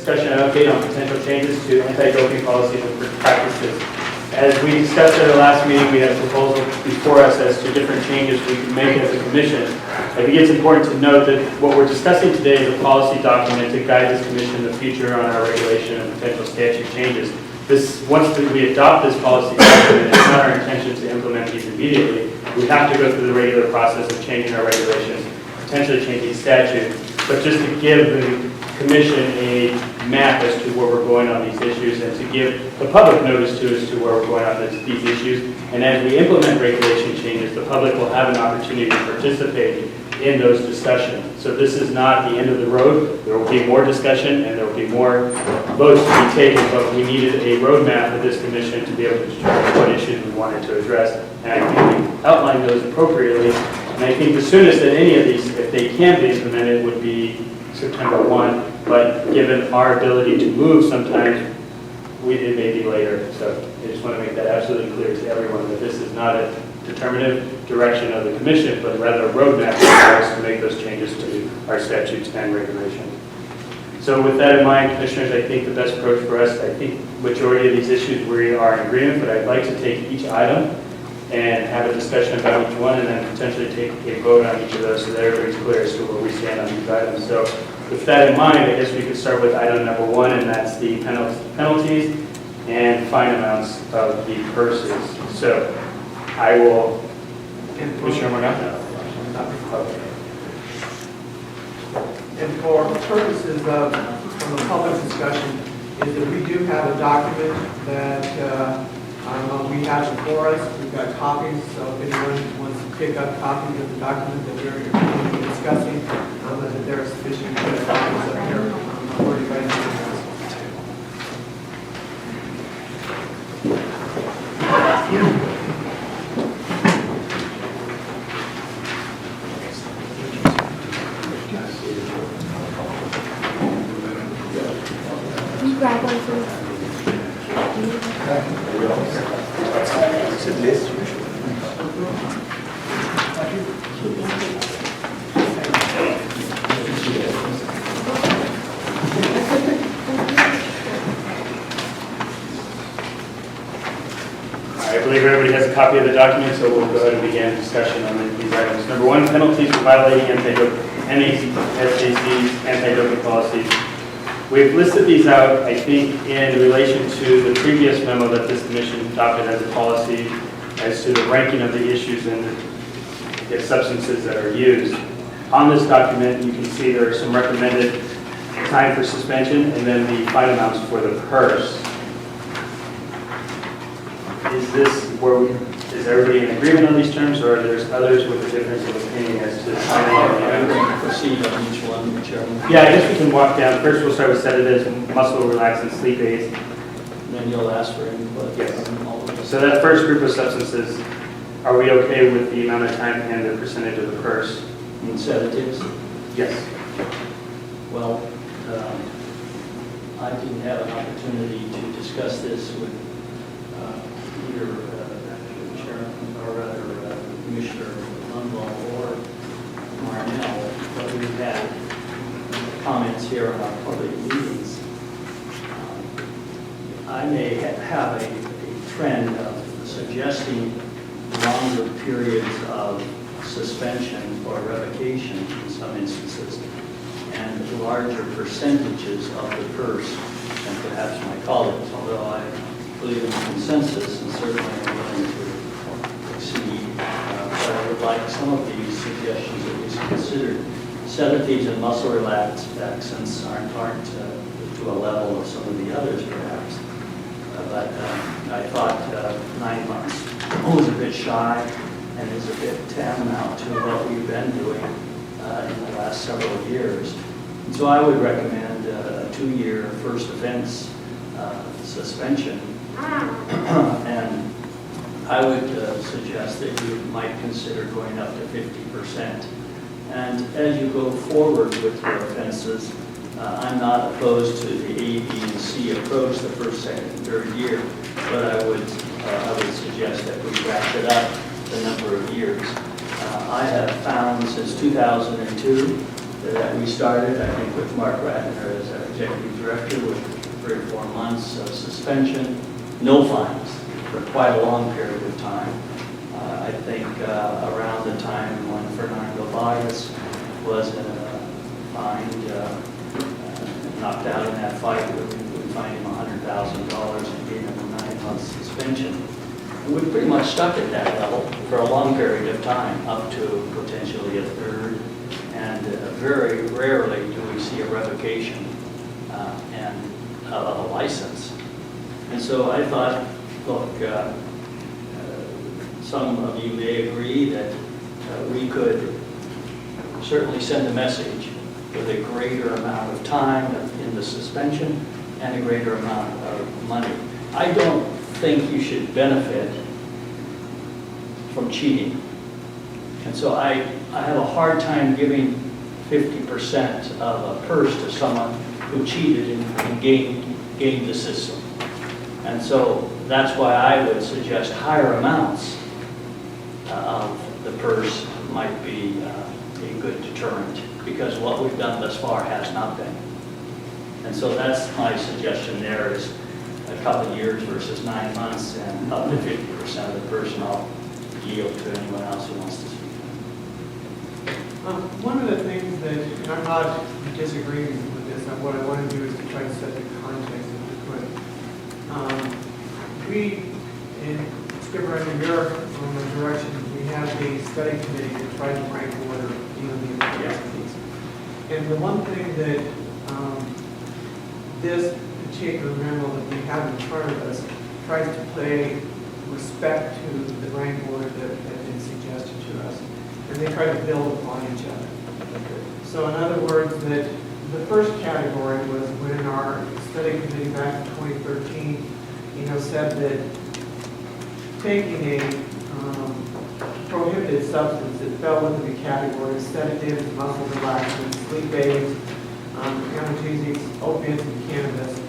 discussion and update on potential changes to anti-doping policies and practices. As we discussed at our last meeting, we had a proposal before us as to different changes we can make as a commission. I think it's important to note that what we're discussing today is a policy document to guide this commission in the future on our regulation and potential statute changes. Once we adopt this policy document, it's not our intention to implement these immediately. We have to go through the regular process of changing our regulations, potentially changing statute, but just to give the commission a map as to where we're going on these issues and to give the public notice as to where we're going on these issues. And as we implement regulation changes, the public will have an opportunity to participate in those discussions. So this is not the end of the road. There will be more discussion and there will be more votes to be taken, but we needed a roadmap for this commission to be able to determine what issues we wanted to address. And I think we outlined those appropriately. And I think the soonest that any of these, if they can be implemented, would be September 1. But given our ability to move sometimes, it may be later. So I just want to make that absolutely clear to everyone that this is not a determinative direction of the commission, but rather a roadmap for us to make those changes to our statutes and regulations. So with that in mind, commissioners, I think the best approach for us, I think majority of these issues we are in agreement, but I'd like to take each item and have a discussion about each one and then potentially take a vote on each of those so that everybody's clear as to where we stand on these items. So with that in mind, I guess we could start with item number 1, and that's the penalties and fine amounts of the purses. So I will, Commissioner Morgana. Okay. And for purposes of from the public discussion, is that we do have a document that we have before us. We've got copies, so if anyone wants to pick up copies of the document that we're going to be discussing, that there are sufficient copies up here for you guys to discuss. Grab one, please. I believe everybody has a copy of the document, so we'll go ahead and begin discussion on these items. Number 1, penalties for violating NACC's anti-doping policies. We've listed these out, I think, in relation to the previous memo that this commission adopted as a policy as to the ranking of the issues and the substances that are used. On this document, you can see there are some recommended time for suspension and then the fine amounts for the purse. Is everybody in agreement on these terms, or are there others with a difference of opinion as to I'm going to proceed on each one, Chairman. Yeah, I guess we can walk down. First, we'll start with sedatives, muscle relaxants, sleep aids. And then you'll ask for input. Yes. On all of them. So that first group of substances, are we okay with the amount of time and the percentage of the purse? In sedatives, Yes. well, I didn't have an opportunity to discuss this with either Chairman or rather Commissioner Lundvall or Marnell, but we've had comments here on our public meetings. I may have a trend of suggesting longer periods of suspension or revocation in some instances, and larger percentages of the purse than perhaps my colleagues, although I believe in consensus and certainly am willing to exceed. But I would like some of these suggestions at least considered. Sedatives and muscle relaxants aren't to a level of some of the others perhaps. But I thought 9 months was a bit shy and is a bit tantamount to what we've been doing in the last several years. And so I would recommend a 2-year first offense suspension. And I would suggest that you might consider going up to 50%. And as you go forward with your offenses, I'm not opposed to the A, B, and C approach the first, second, and third year, but I would suggest that we ratchet up the number of years. I have found since 2002 that that we started, I think, with Mark Ratner as our executive director with 3 or 4 months of suspension, no fines for quite a long period of time. I think around the time when Fernando Vargas was fined, knocked out in that fight, we fined him $100,000 and gave him a 9-month suspension. And we pretty much stuck at that level for a long period of time, up to potentially a third. And very rarely do we see a revocation and of a license. And so I thought, look, some of you may agree that we could certainly send a message with a greater amount of time in the suspension and a greater amount of money. I don't think you should benefit from cheating. And so I have a hard time giving 50% of a purse to someone who cheated and gamed the system. And so that's why I would suggest higher amounts of the purse might be a good deterrent, because what we've done thus far has not been. And so that's my suggestion there, is a couple of years versus 9 months, and up to 50% of the purse. And I'll yield to anyone else who wants to speak. One of the things that, and I'm not disagreeing with this, what I want to do is to try to set the context if we could. We, in Skipper, under your direction, we have a study committee to try to rank order the infractions. And the one thing that this particular memo that we have in front of us tries to pay respect to the rank order that had been suggested to us. And they try to build upon each other. So in other words, that the first category was when our study committee back in 2013, said that taking a prohibited substance that fell into the category, sedatives, muscle relaxants, sleep aids, analgesics, opiates, and cannabis,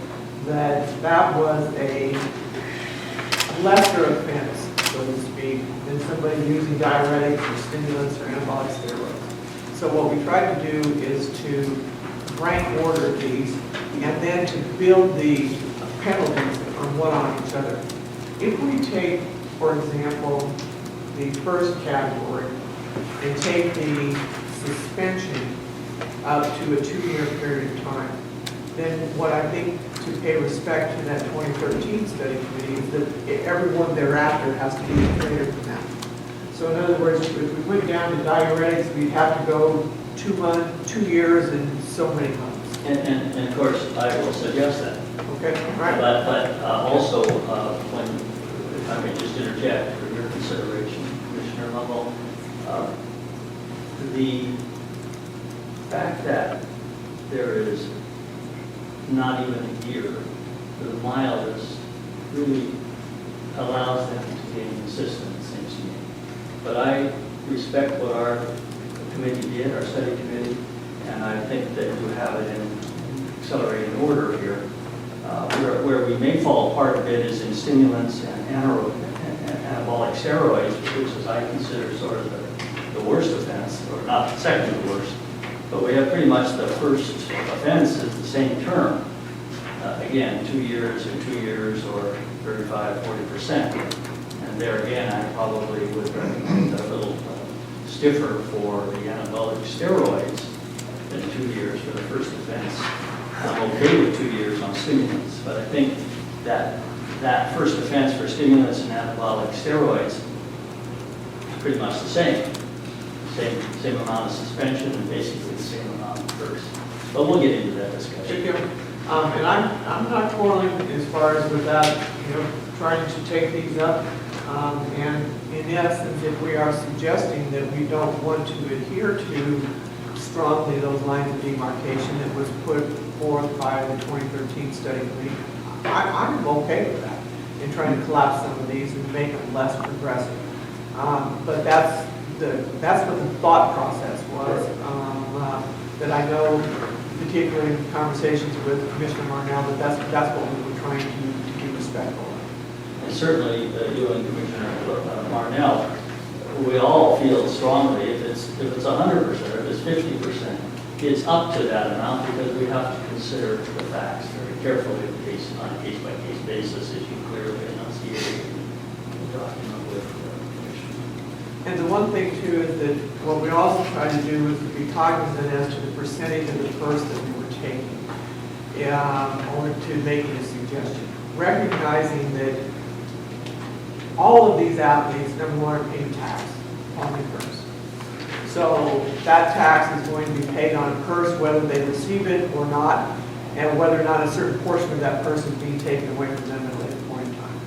that was a lesser offense, so to speak, than somebody using diuretics or stimulants or anabolic steroids. So what we tried to do is to rank order these and then to build the penalties on each other. If we take, for example, the first category and take the suspension up to a 2-year period of time, then what I think to pay respect to that 2013 study committee is that everyone thereafter has to be greater than that. So in other words, if we went down to diuretics, we'd have to go 2 years and so many months. And of course, I will suggest that. Okay, all right. But also, when, if I may just interject for your consideration, Commissioner Lovell, the fact that there is not even a year for the mildest really allows them to gain consistent, it seems to me. But I respect what our committee did, our study committee, and I think that you have it in accelerated order here. Where we may fall apart a bit is in stimulants and anabolic steroids, which is, I consider, sort of the worst offense, or not second to the worst. But we have pretty much the first offense is the same term. Again, 2 years or 2 years or 35–40%. And there again, I probably would recommend a little stiffer for the anabolic steroids than 2 years for the first offense. I'm okay with 2 years on stimulants, but I think that first offense for stimulants and anabolic steroids is pretty much the same. Same amount of suspension and basically the same amount of purse. But we'll get into that discussion. And I'm not quarreling as far as with that, trying to take these up. And in essence, if we are suggesting that we don't want to adhere to strongly those lines of demarcation that was put forth by the 2013 study committee, I'm okay with that, in trying to collapse some of these and make them less progressive. But that's what the thought process was. That I know, particularly in conversations with Commissioner Marnell, that's what we were trying to be respectful of. And certainly, you and Commissioner Marnell, we all feel strongly if it's 100%, if it's 50%, it's up to that amount because we have to consider the facts very carefully on a case-by-case basis, as you clearly enunciated in the document with the commission. And the one thing too is that what we also try to do is to be cognizant as to the percentage of the purse that we were taking, or to making a suggestion. Recognizing that all of these athletes, number one, are paying tax on their purse. So that tax is going to be paid on a purse whether they receive it or not, and whether or not a certain portion of that purse is being taken away from them at a later point in time.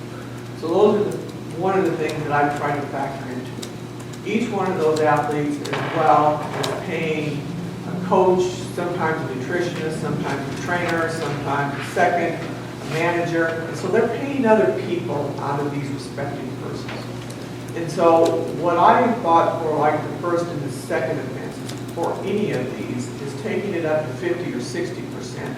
So those are one of the things that I'm trying to factor into it. Each one of those athletes as well is paying a coach, sometimes a nutritionist, sometimes a trainer, sometimes a second, a manager. And so they're paying other people out of these respective purses. And so what I thought for like the first and the second offenses for any of these is taking it up to 50 or 60%.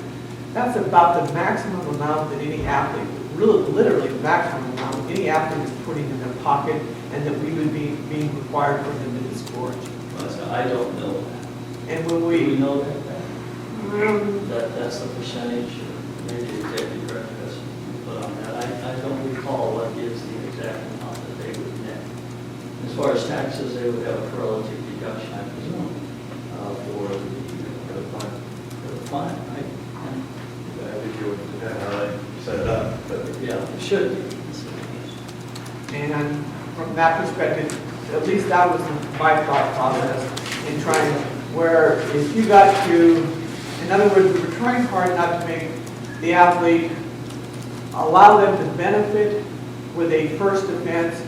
That's about the maximum amount that any athlete, really literally the maximum amount any athlete is putting in their pocket, and that we would be being required for them to disgorge. Well, I don't know that. And when Do we we, know that's the percentage, or maybe the executive director has put on that. I don't recall what is the exact amount that they would net. As far as taxes, they would have a relative deduction, I presume, for the fine, right? I think it would depend how they set it up, but Yeah, it should be. and from that perspective, at least that was my thought process in trying, where if you got to, in other words, we were trying hard not to make the athlete, allow them to benefit with a first offense,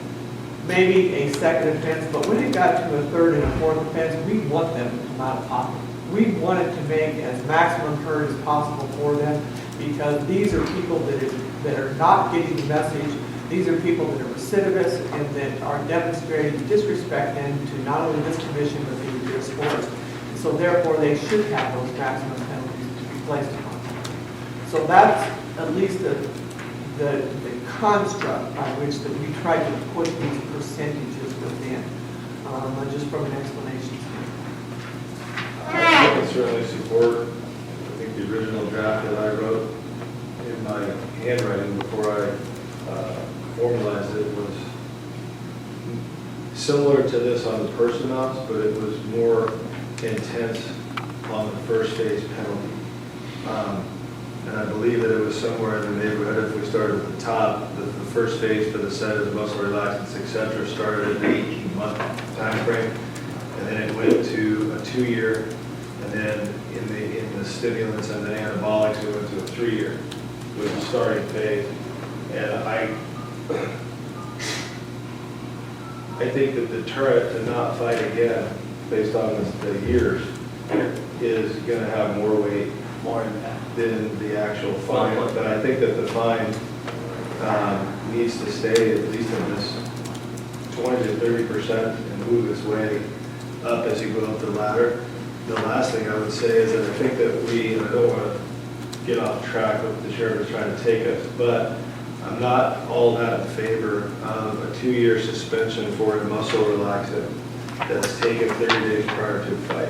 maybe a second offense, but when it got to a third and a fourth offense, we want them to come out of pocket. We wanted to make as maximum hurt as possible for them, because these are people that are not getting the message. These are people that are recidivists and that are demonstrating disrespect then to not only this commission, but to their sports. So therefore, they should have those maximum penalties to be placed upon them. So that's at least the construct by which that we tried to put these percentages within, just from an explanation standpoint. I can certainly support, I think the original draft that I wrote in my handwriting before I formalized it was similar to this on the purse amounts, but it was more intense on the first phase penalty. And I believe that it was somewhere in the neighborhood, if we started at the top, the first phase for the set of muscle relaxants, et cetera, started at an 18-month time frame, and then it went to a 2-year, and then in the stimulants and the anabolics, it went to a 3-year with the starting phase. And I think the deterrent to not fight again, based on the years, is going to have more weight, More impact. than the actual fine. But I think that the fine needs to stay at least in this 20 to 30% and move its way up as you go up the ladder. The last thing I would say is that I think that and I don't want to get off track of the sheriff is trying to take us, but I'm not all that in favor of a 2-year suspension for a muscle relaxant that's taken 30 days prior to a fight.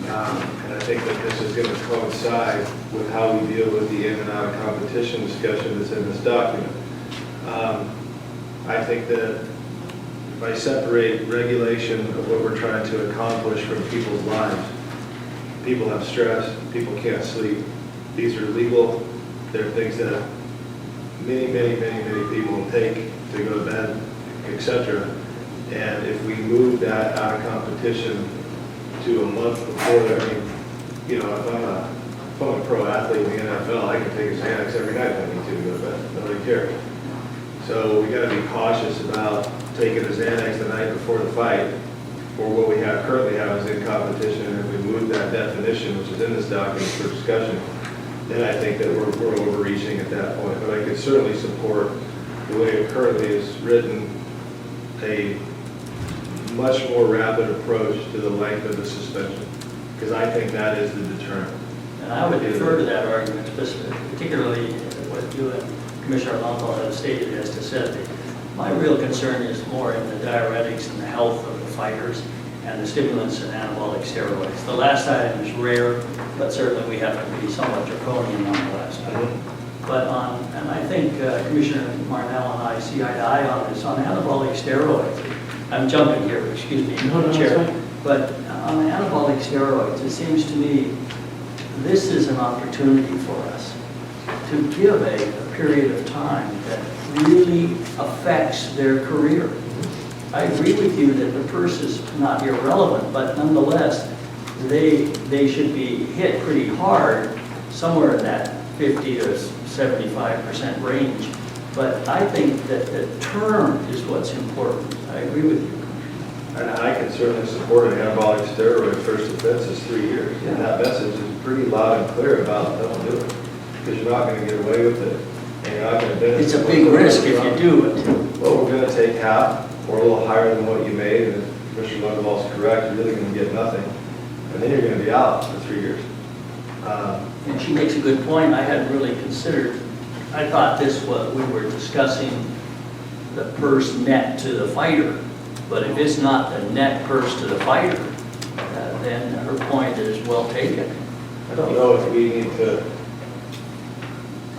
And I think that this is going to coincide with how we deal with the in and out of competition discussion that's in this document. I think that if I separate regulation of what we're trying to accomplish from people's lives, people have stress, people can't sleep. These are legal. They're things that many people take to go to bed, etc. And if we move that out of competition to a month before that, I mean, you know, if I'm a pro athlete in the NFL, I can take a Xanax every night if I need to go to bed. Nobody cares. So we got to be cautious about taking a Xanax the night before the fight, or what we currently have is in competition. And if we move that definition, which is in this document for discussion, then I think that we're overreaching at that point. But I could certainly support the way it currently is written, a much more rapid approach to the length of the suspension, because I think that is the deterrent. And I would defer to that argument, particularly what you and Commissioner Longo have stated as to said. My real concern is more in the diuretics and the health of the fighters, and the stimulants and anabolic steroids. The last item is rare, but certainly we have to be somewhat draconian on the last item. But and I think Commissioner Marnell and I see eye to eye on this, on anabolic steroids. I'm jumping here, excuse me, No, Chair. that's fine. But on anabolic steroids, it seems to me this is an opportunity for us to give a period of time that really affects their career. I agree with you that the purse is not irrelevant, but nonetheless, they should be hit pretty hard, somewhere in that 50 to 75% range. But I think that the term is what's important. I agree with you. And I can certainly support an anabolic steroid first offense is 3 years. And that message is pretty loud and clear about don't do it. Because you're not going to get away with it. And you're not going to benefit. It's a big risk if you do it. Well, we're going to take half or a little higher than what you made. And if Commissioner Lunderball's correct, you're really going to get nothing. And then you're going to be out for 3 years. And she makes a good point. I hadn't really considered, I thought this was, we were discussing the purse net to the fighter. But if it's not the net purse to the fighter, then her point is well taken. I don't know if we need to,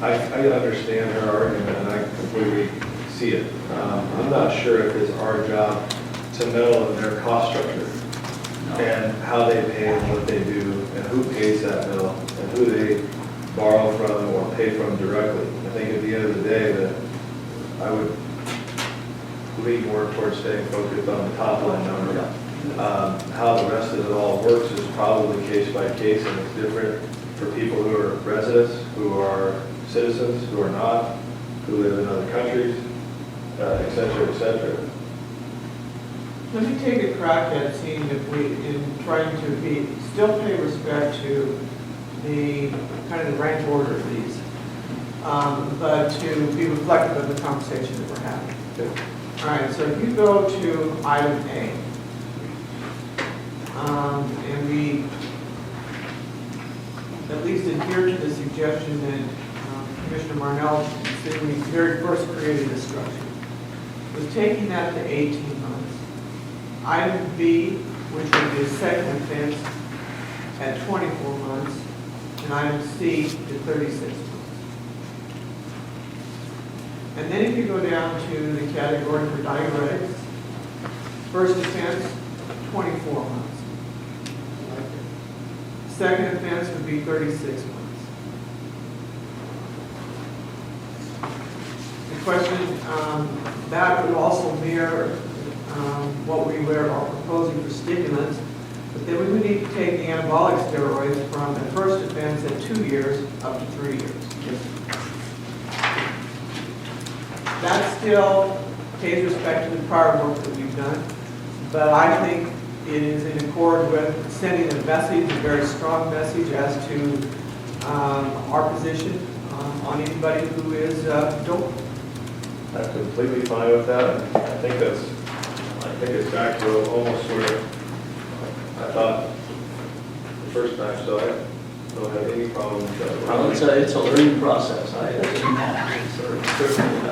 I understand her argument and I completely see it. I'm not sure if it's our job to meddle in their cost structure and how they pay and what they do and who pays that bill and who they borrow from or pay from directly. I think at the end of the day that I would lean more towards staying focused on the top line number. How the rest of it all works is probably case by case, and it's different for people who are residents, who are citizens, who are not, who live in other countries, et cetera, et cetera. Let me take a crack at seeing if we, in trying to still pay respect to the kind of the rank order of these, but to be reflective of the conversation that we're having. All right, so if you go to item A, and we at least adhere to the suggestion that Commissioner Marnell, when we very first created this structure, was taking that to 18 months. Item B, which would be a second offense, at 24 months, and item C to 36 months. And then if you go down to the category for diuretics, first offense, 24 months. Second offense would be 36 months. The question, that would also mirror what we are proposing for stimulants, but then we would need to take the anabolic steroids from the first offense at 2 years up to 3 years. That still pays respect to the prior work that we've done, but I think it is in accord with sending a message, a very strong message as to our position on anybody who is doping. I'm completely fine with that. I think it's back to almost where I thought the first time, so I don't have any problem with that. Well, it's a learning process. I agree that. Certainly.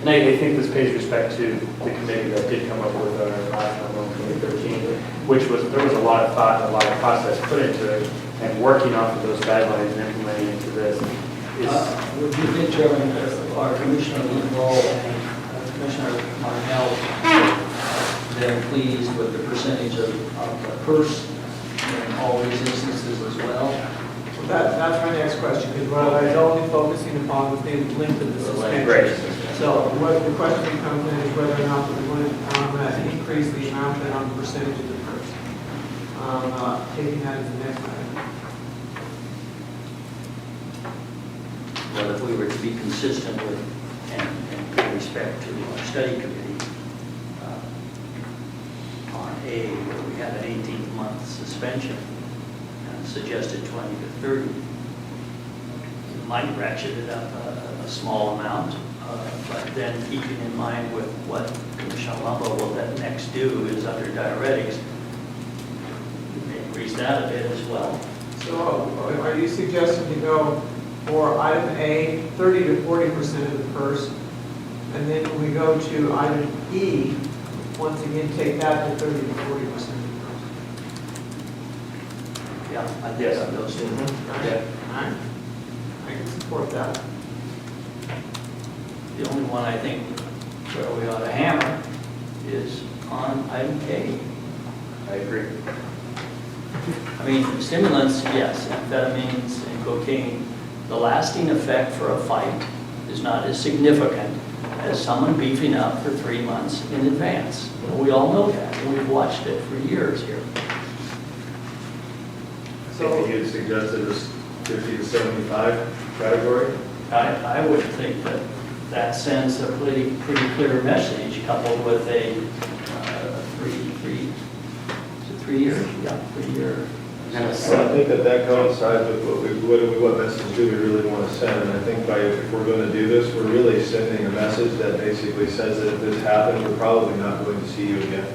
And I think this pays respect to the committee that did come up with our last number in 2013, which was, there was a lot of thought and a lot of process put into it, and working off of those guidelines and implementing into this. Would you think, Chairman, that our Commissioner Linville and Commissioner Marnell then pleased with the percentage of the purse in all these instances as well? That's my next question, because what I was only focusing upon was the length of the suspension. Right. So what the question becomes then is whether or not we want to increase the amount then on the percentage of the purse. Taking that as the next item. Well, if we were to be consistent with and with respect to our study committee on A, where we had an 18-month suspension and suggested 20 to 30, we might ratchet it up a small amount, but then keeping in mind with what Commissioner Lumbo will then next do is under diuretics, we may increase that a bit as well. So are you suggesting to go for item A, 30 to 40% of the purse, and then when we go to item E, once again, take that to 30 to 40% of the first. Yeah, I think Yes. on those two. Yeah. Alright. I can support that. The only one I think where we ought to hammer is on item K. I agree. I mean, stimulants, yes, amphetamines and cocaine, the lasting effect for a fight is not as significant as someone beefing up for 3 months in advance. We all know that, and we've watched it for years here. So you suggested this 50 to 75 category? I would think that that sends a pretty clear message coupled with a 3 years, yeah, 3 year. So I think that coincides with what message do we really want to send? And I think if we're going to do this, we're really sending a message that basically says that if this happens, we're probably not going to see you again.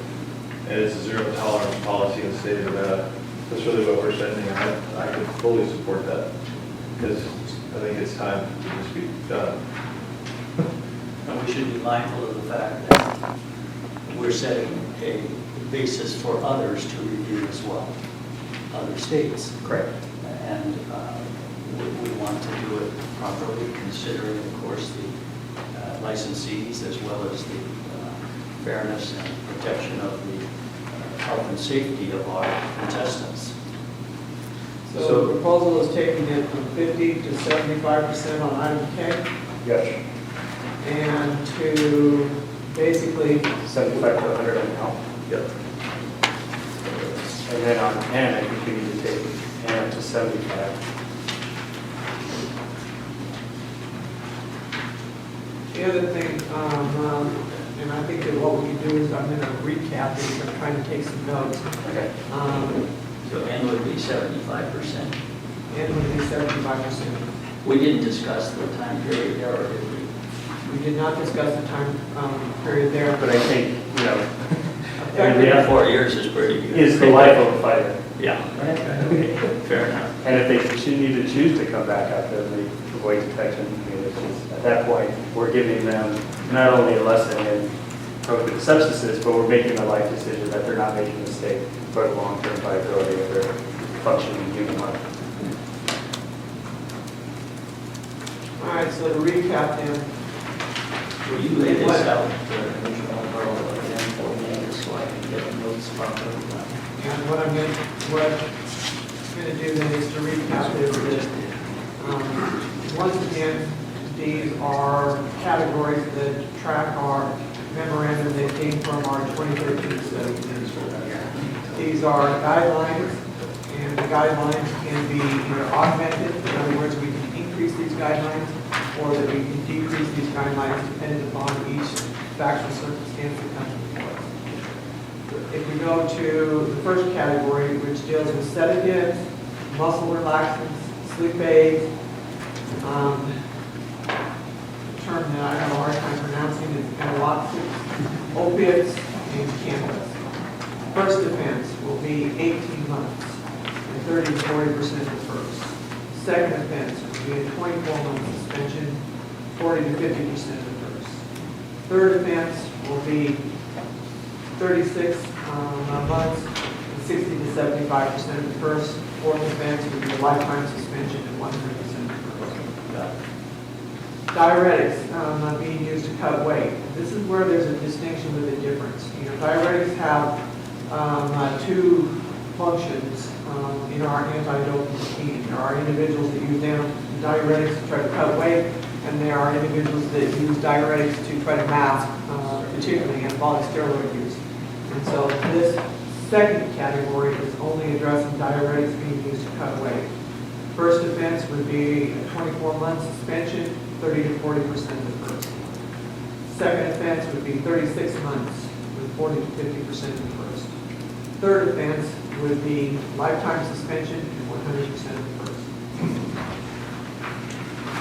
And it's a zero tolerance policy in the state of Nevada. That's really what we're sending. I could fully support that because I think it's time to just be done. And we should be mindful of the fact that we're setting a basis for others to review as well, other states. Correct. And we want to do it properly, considering, of course, the licensees as well as the fairness and protection of the health and safety of our contestants. So the proposal is taking it from 50 to 75% on item K, Yes. and to basically, 75 to 100 on now. Yep. And then on N, I think we need to take N up to 75. the other thing, and I think that what we can do is I'm going to recap these, I'm trying to take some notes. Okay. So N would be 75%. And would be 75%. We didn't discuss the time period there, or did we? We did not discuss the time period there. But I think, you know, Yeah, 4 years is pretty good. is the life of a fighter. Yeah. Fair enough. And if they should need to choose to come back out there, they avoid detection. I mean, it's just, at that point, we're giving them not only a lesson in prohibited substances, but we're making a life decision that they're not making a mistake for the long-term viability of their functioning human life. All right, so to recap then, Will you lay this out, Commissioner Burrow, again for me, so I can get the notes properly? and what I'm going to do then is to recap this. Once again, these are categories that track our memorandum that came from our 2013 study. These are guidelines, and the guidelines can be either augmented, in other words, we can increase these guidelines, or that we can decrease these guidelines depending upon each factual circumstance that comes before us. If we go to the first category, which deals with sedatives, muscle relaxants, sleep aids, the term that I have a hard time pronouncing is anabolic, opiates, and cannabis. First offense will be 18 months and 30 to 40% of first. Second offense will be a 24-month suspension, 40 to 50% of first. Third offense will be 36 months and 60 to 75% of the first. Fourth offense would be a lifetime suspension and 100% of the first. Diuretics being used to cut weight. This is where there's a distinction with a difference. You know, diuretics have two functions in our anti-doping scheme. There are individuals that use diuretics to try to cut weight, and there are individuals that use diuretics to try to mask, particularly anabolic steroid use. And so this second category is only addressing diuretics being used to cut weight. First offense would be a 24-month suspension, 30 to 40% of the first. Second offense would be 36 months with 40 to 50% of the first. Third offense would be lifetime suspension and 100% of the first.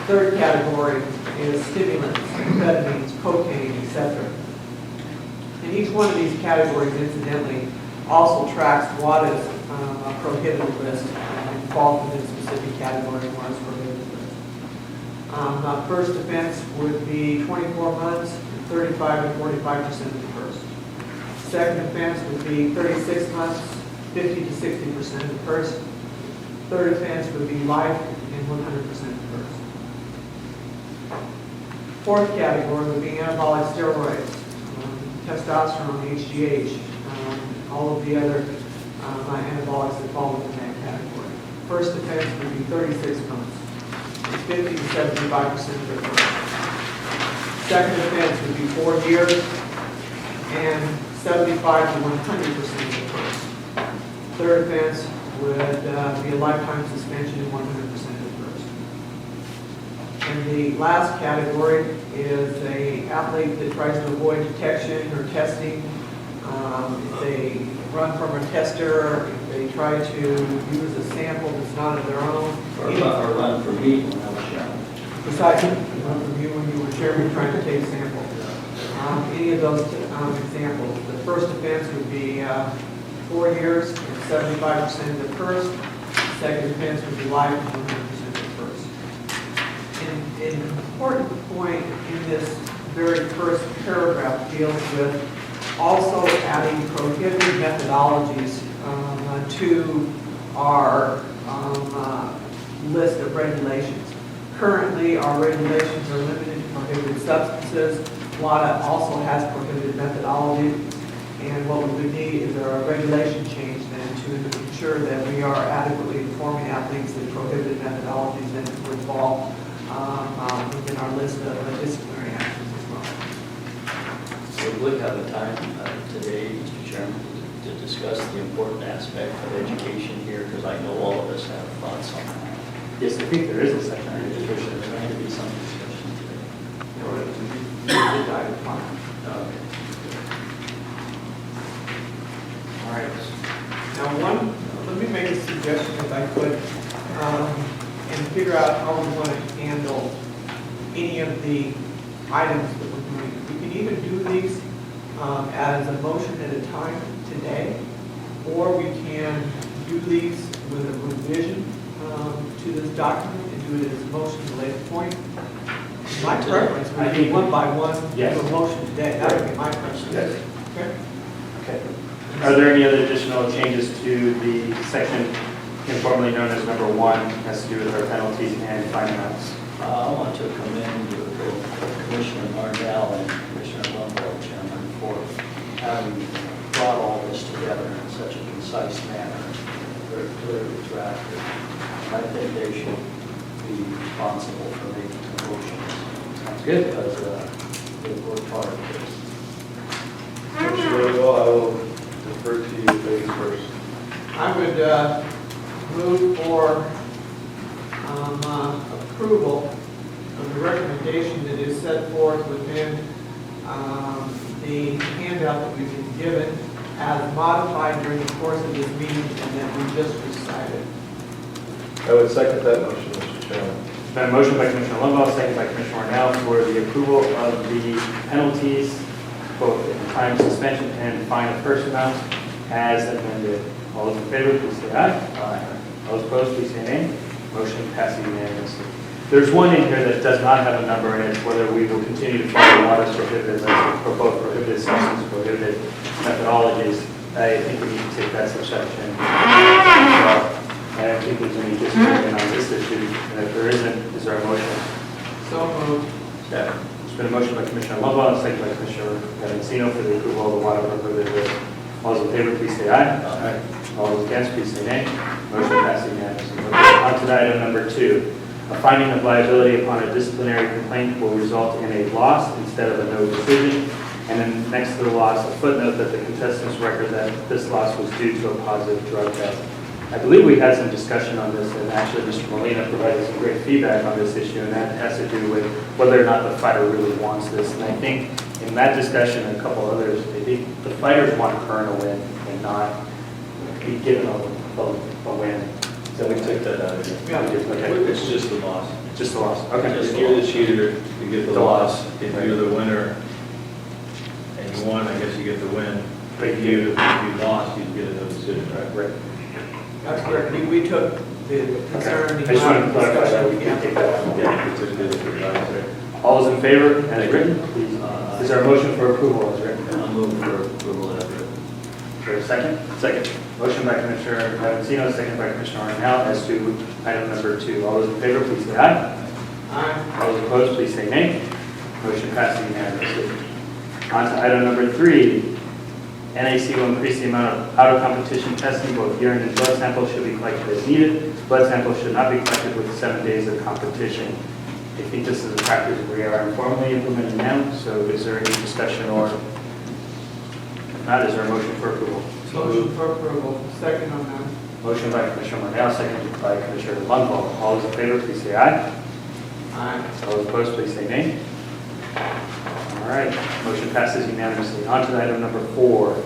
Third category is stimulants, amphetamines, cocaine, etc. And each one of these categories, incidentally, also tracks what is a prohibited list and falls within a specific category and what is prohibited list. First offense would be 24 months, 35 to 45% of the first. Second offense would be 36 months, 50 to 60% of the purse. Third offense would be life and 100% of the purse. Fourth category would be anabolic steroids, testosterone, HGH, all of the other anabolics that fall within that category. First offense would be 36 months, 50 to 75% of the purse. Second offense would be 4 years and 75 to 100% of the purse. Third offense would be a lifetime suspension and 100% of the purse. And the last category is an athlete that tries to avoid detection or testing. If they run from a tester, if they try to use a sample that's not of their own. Or run for meat when I was young. Besides, run from you when you were chairman trying to take samples. Any of those examples. The first offense would be 4 years and 75% of the purse. Second offense would be life and 100% of the purse. An important point in this very first paragraph deals with also adding prohibited methodologies to our list of regulations. Currently, our regulations are limited to prohibited substances. WADA also has prohibited methodology, and what we would need is a regulation change then to ensure that we are adequately informing athletes that prohibited methodologies then would fall within our list of disciplinary actions as well. So we would have a time today, Mr. Chairman, to discuss the important aspect of education here, because I know all of us have thoughts on that. Yes, I think there is a section on There's education. going to be some discussion today. All right. Now, let me make a suggestion if I could, and figure out how we want to handle any of the items that we're doing. We can either do these as a motion at a time today, or we can do these with a revision to this document and do it as a motion at a later point. My preference would be one by one, do Yes. a motion today. That would be my preference. Yes. Okay? Okay. Are there any other additional changes to the section informally known as number 1, has to do with our penalties and fine amounts? I want to commend Commissioner Mardell and Commissioner Lumble, Chairman, for having brought all this together in such a concise manner, very clearly drafted. And I think they should be responsible for making the motions. Sounds good. Because they worked hard at this. Commissioner Roosevelt, I will defer to you ladies first. I would move for approval of the recommendation that is set forth within the handout that we've been given as modified during the course of this meeting and that we just recited. I would second that motion, Mr. Chairman. Been a motion by Commissioner Lumbaugh, second by Commissioner Warnell for the approval of the penalties, both in time suspension and fine of first amount, as amended. All those in favor, please say aye. Aye. All those opposed, please say nay. Motion passes unanimously. There's one in here that does not have a number in it, whether we will continue to follow WADA's prohibited, for both prohibited substances, prohibited methodologies. I think we need to take that subsection. I don't think there's any disagreement on this issue, and if there isn't, is there a motion? So moved. Second. There's been a motion by Commissioner Lumbaugh, and a second by Commissioner Evansino for the approval of the WADA prohibited list. All those in favor, please say aye. Aye. All those against, please say nay. Motion passes unanimously. On to item number 2. A finding of liability upon a disciplinary complaint will result in a loss instead of a no decision. And then next to the loss, a footnote that the contestants record that this loss was due to a positive drug test. I believe we had some discussion on this, and actually Mr. Molina provided some great feedback on this issue, and that has to do with whether or not the fighter really wants this. And I think in that discussion and a couple others, I think the fighters want to earn a win and not be given a win. So we took that out of here. Yeah. Okay. It's just the loss. Just the loss. Okay. If you're the cheater, you get the The loss. loss. If you're the winner and you won, I guess you get the win. But If you lost, you get a no decision, right? Right. That's correct. We took the concern. I just wanted to clarify that we can take that out. Yeah, it's a good advice. All those in favor, as written, please. Is there a motion for approval as written? I'll move for approval as written. Is there a second? Second. Motion by Commissioner Evansino, second by Commissioner Arnall as to item number 2. All those in favor, please say aye. Aye. All those opposed, please say nay. Motion passes unanimously. On to item number 3. NAC will increase the amount of out-of-competition testing. Both urine and blood samples should be collected as needed. Blood samples should not be collected with 7 days of competition. I think this is a practice we are informally implementing now, so is there any discussion or if not, is there a motion for approval? Motion for approval. Second on that. Motion by Commissioner Mornell, seconded by Commissioner Lunville. All those in favor, please say aye. Aye. All those opposed, please say nay. All right, motion passes unanimously. On to item number 4.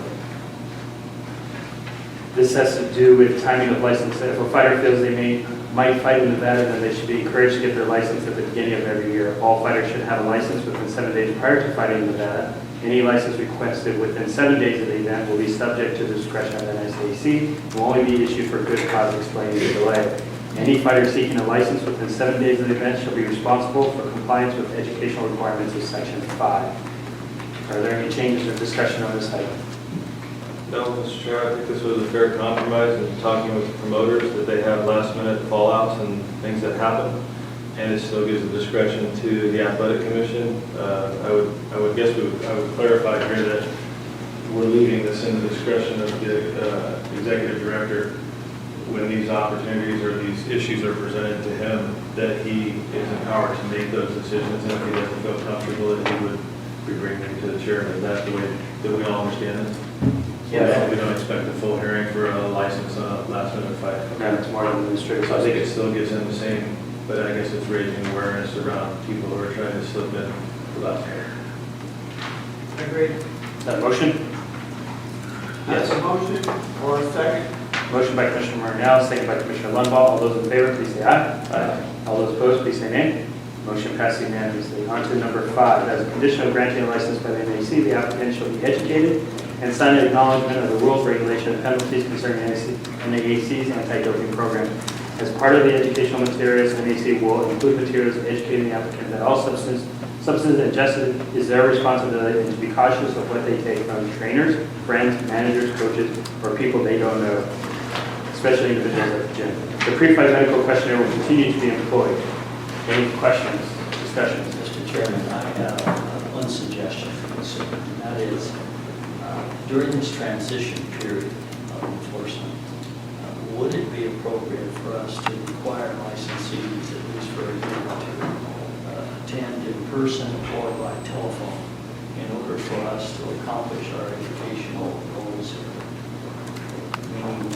This has to do with timing of license. If a fighter feels they might fight in Nevada, then they should be encouraged to get their license at the beginning of every year. All fighters should have a license within 7 days prior to fighting in Nevada. Any license requested within 7 days of the event will be subject to the discretion of NSAC and will only be issued for good cause explaining the delay. Any fighter seeking a license within 7 days of the event shall be responsible for compliance with educational requirements of Section 5. Are there any changes or discussion on this item? No, Mr. Chair, I think this was a fair compromise in talking with the promoters that they have last-minute fallouts and things that happen, and it still gives the discretion to the athletic commission. I would clarify here that we're leaving this in the discretion of the executive director when these opportunities or these issues are presented to him, that he is empowered to make those decisions, and if he doesn't feel comfortable, that he would be bringing it to the chairman. Is that the way that we all understand it? Yeah. We don't expect a full hearing for a license on a last-minute fight. No, it's more administrative. So I think it still gives him the same, but I guess it's raising awareness around people who are trying to slip in the last minute. Agreed. Is that a motion? That's a motion or a second? Motion by Commissioner Martinelli, second by Commissioner Lunville. All those in favor, please say aye. Aye. All those opposed, please say nay. Motion passes unanimously. On to number 5. As a condition of granting a license by the NAC, the applicant shall be educated and sign an acknowledgement of the rules, regulation, and penalties concerning NAAC's anti-doping program. As part of the educational materials, NAC will include materials educating the applicant that all substance ingested is their responsibility and to be cautious of what they take from trainers, friends, managers, coaches, or people they don't know, especially individuals at the gym. The pre-fight medical questionnaire will continue to be employed. Any questions, discussions? Mr. Chairman, I have one suggestion for this, and that is, during this transition period of enforcement, would it be appropriate for us to require licensees, at least for a year or two, attend in person or by telephone in order for us to accomplish our educational goals here? Meaning,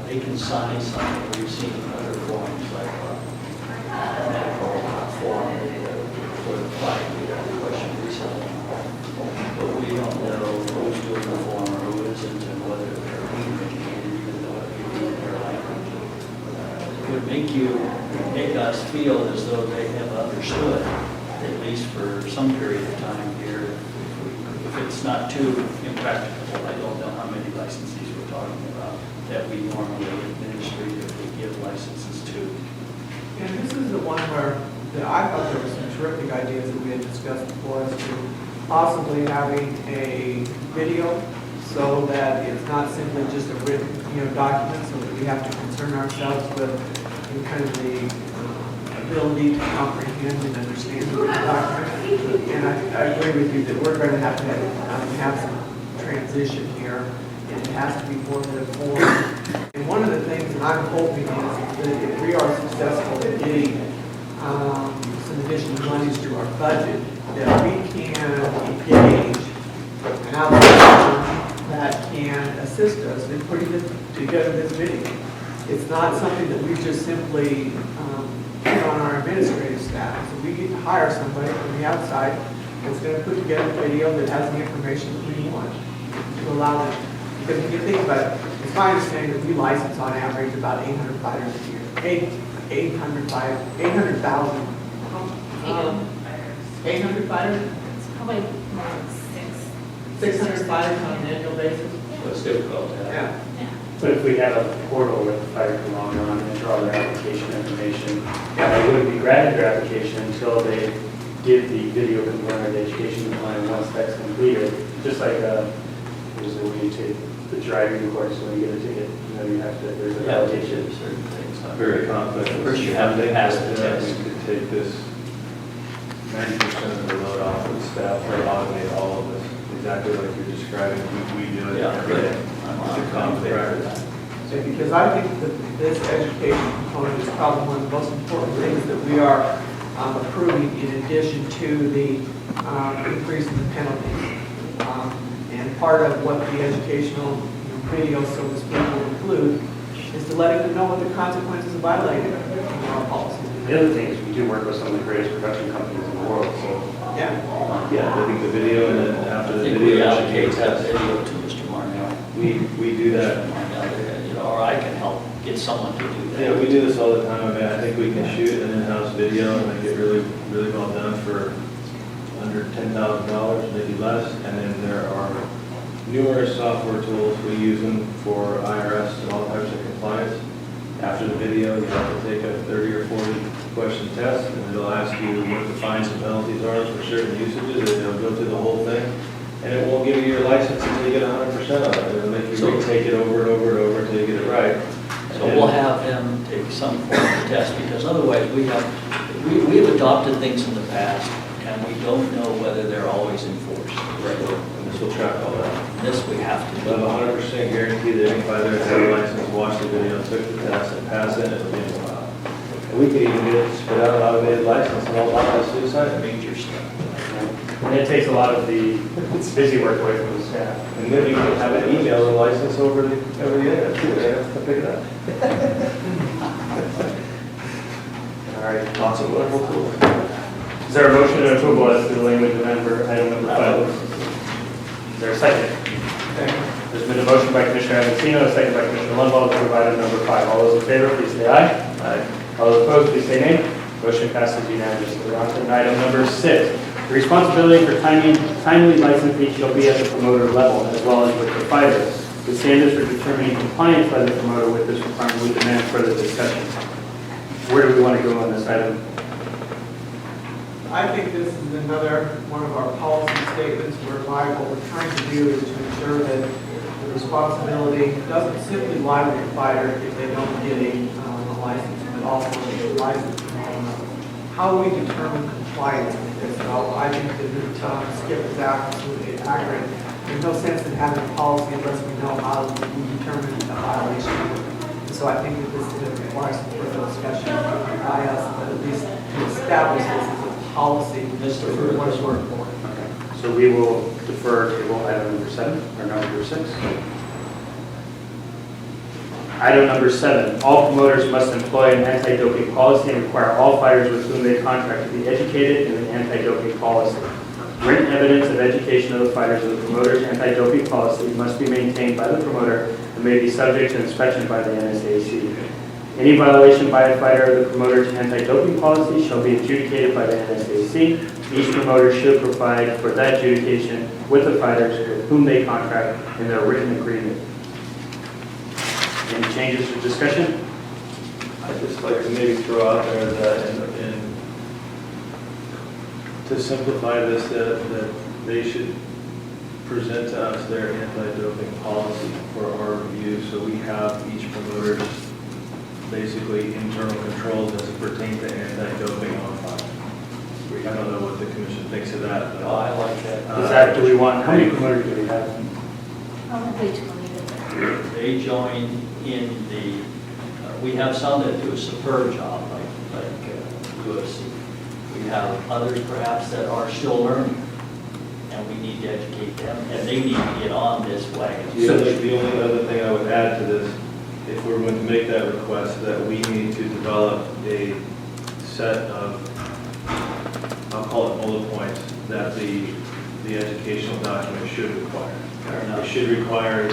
they can sign something we've seen in other forms, like medical form for the fight. We had a question recently, but we don't know who's doing the form or who isn't, and whether they're being educated, even though it may be in their language. It would make us feel as though they have understood, at least for some period of time here. If it's not too impracticable, I don't know how many licensees we're talking about that we normally administratively give licenses to. And this is the one where I thought there were some terrific ideas that we had discussed before as to possibly having a video so that it's not simply just a written, document, so that we have to concern ourselves with kind of the ability to comprehend and understand the document. And I agree with you that we're going to have some transition here, and it has to be more than a form. And one of the things that I'm hoping is that if we are successful in getting some additional monies to our budget, that we can engage an outside firm that can assist us in putting together this video. It's not something that we just simply put on our administrative staff. So we get to hire somebody from the outside that's going to put together a video that has the information that we want to allow them. Because when you think about it, it's my understanding that we license on average about 800 fighters a year. 800,000. 800 fighters? It's probably more like 600 fighters on an annual basis? So it's difficult to have. Yeah. Yeah. But if we have a portal where the fighter can log on and enter all their application information, they wouldn't be granted their application until they give the video component, the education component, once that's completed. Just like, what was it, when you take the driving course when you get a ticket. You know, you have to, there's a Yeah, validation. certain things. Very confident. First you have to pass the that test. We could take this 90% of the load off of the staff or automate all of this, exactly like you're describing. We do it Yeah, every good. day. I'm It's a on common practice. Because I think that this education component is probably one of the most important things that we are approving in addition to the increase in the penalties. And part of what the educational video, so to speak, will include is to letting them know what the consequences of violating our policies. The other thing is we do work with some of the greatest production companies in the world, so. Yeah. Yeah, I think the video and then after I the think video. we it should be allocate a that test. video to Mr. Marnell. We do that. Mr. Marnell, you know, or I can help get someone to do that. Yeah, we do this all the time. I mean, I think we can shoot an in-house video and make it really, really well done for under $10,000, maybe less. And then there are numerous software tools. We use them for IRS and all types of compliance. After the video, you have to take a 30 or 40 question test, and it'll ask you what the fines and penalties are for certain usages, and it'll go through the whole thing. And it won't give you your license until you get 100% of it. It'll make you So- retake it over and over and over until you get it right. So we'll have them take some form of test, because otherwise we've adopted things in the past, and we don't know whether they're always enforced. And this will track all that. This we have to We'll do. have a 100% guarantee that anybody that has a license, watched the video, took the test, and passed it, it'll be in the file. And we could even get it to spit out an automated license and all that, suicide. Major stuff. And it takes a lot of the busy work away from the staff. And then we can have an email the license over the internet too, they have to pick it up. All right. Lots of wonderful tools. Is there a motion and approval as to the language of item number 5? Is there a second? There's been a motion by Commissioner Avancino, a second by Commissioner Lundahl to approve item number 5. All those in favor, please say aye. Aye. All those opposed, please say nay. Motion passes unanimously. We're on to item number 6. The responsibility for timely licensing shall be at the promoter level as well as with the fighter. The standards for determining compliance by the promoter with this requirement will demand further discussion. Where do we want to go on this item? I think this is another one of our policy statements whereby what we're trying to do is to ensure that the responsibility doesn't simply lie with the fighter if they don't get a license, but also the license. How we determine compliance with this, well, I think that Skip is absolutely accurate. There's no sense in having a policy unless we know how we determine the violation. And so I think that this is going to require some further discussion by us, but at least to establish this as a policy that we want to work for. Okay. So we will defer to item number 7 or number 6. Item number 7, all promoters must employ an anti-doping policy and require all fighters with whom they contract to be educated in an anti-doping policy. Written evidence of education of the fighters of the promoter's anti-doping policy must be maintained by the promoter and may be subject to inspection by the NSAC. Any violation by a fighter of the promoter's anti-doping policy shall be adjudicated by the NSAC. Each promoter should provide for that adjudication with the fighters with whom they contract in their written agreement. Any changes or discussion? I'd just like to maybe throw out there that to simplify this, that they should present to us their anti-doping policy for our review, so we have each promoter's basically internal controls as it pertains to anti-doping on file. I don't know what the commission thinks of that. Oh, I like that. Is that, do we want, how many promoters do we have? Probably 20. They join in the, we have some that do a superb job, like UFC. We have others perhaps that are still learning, and we need to educate them, and they need to get on this wagon. The only other thing I would add to this, if we're going to make that request, that we need to develop a set of, I'll call it bullet points, that the educational document should require. Fair enough. It should require,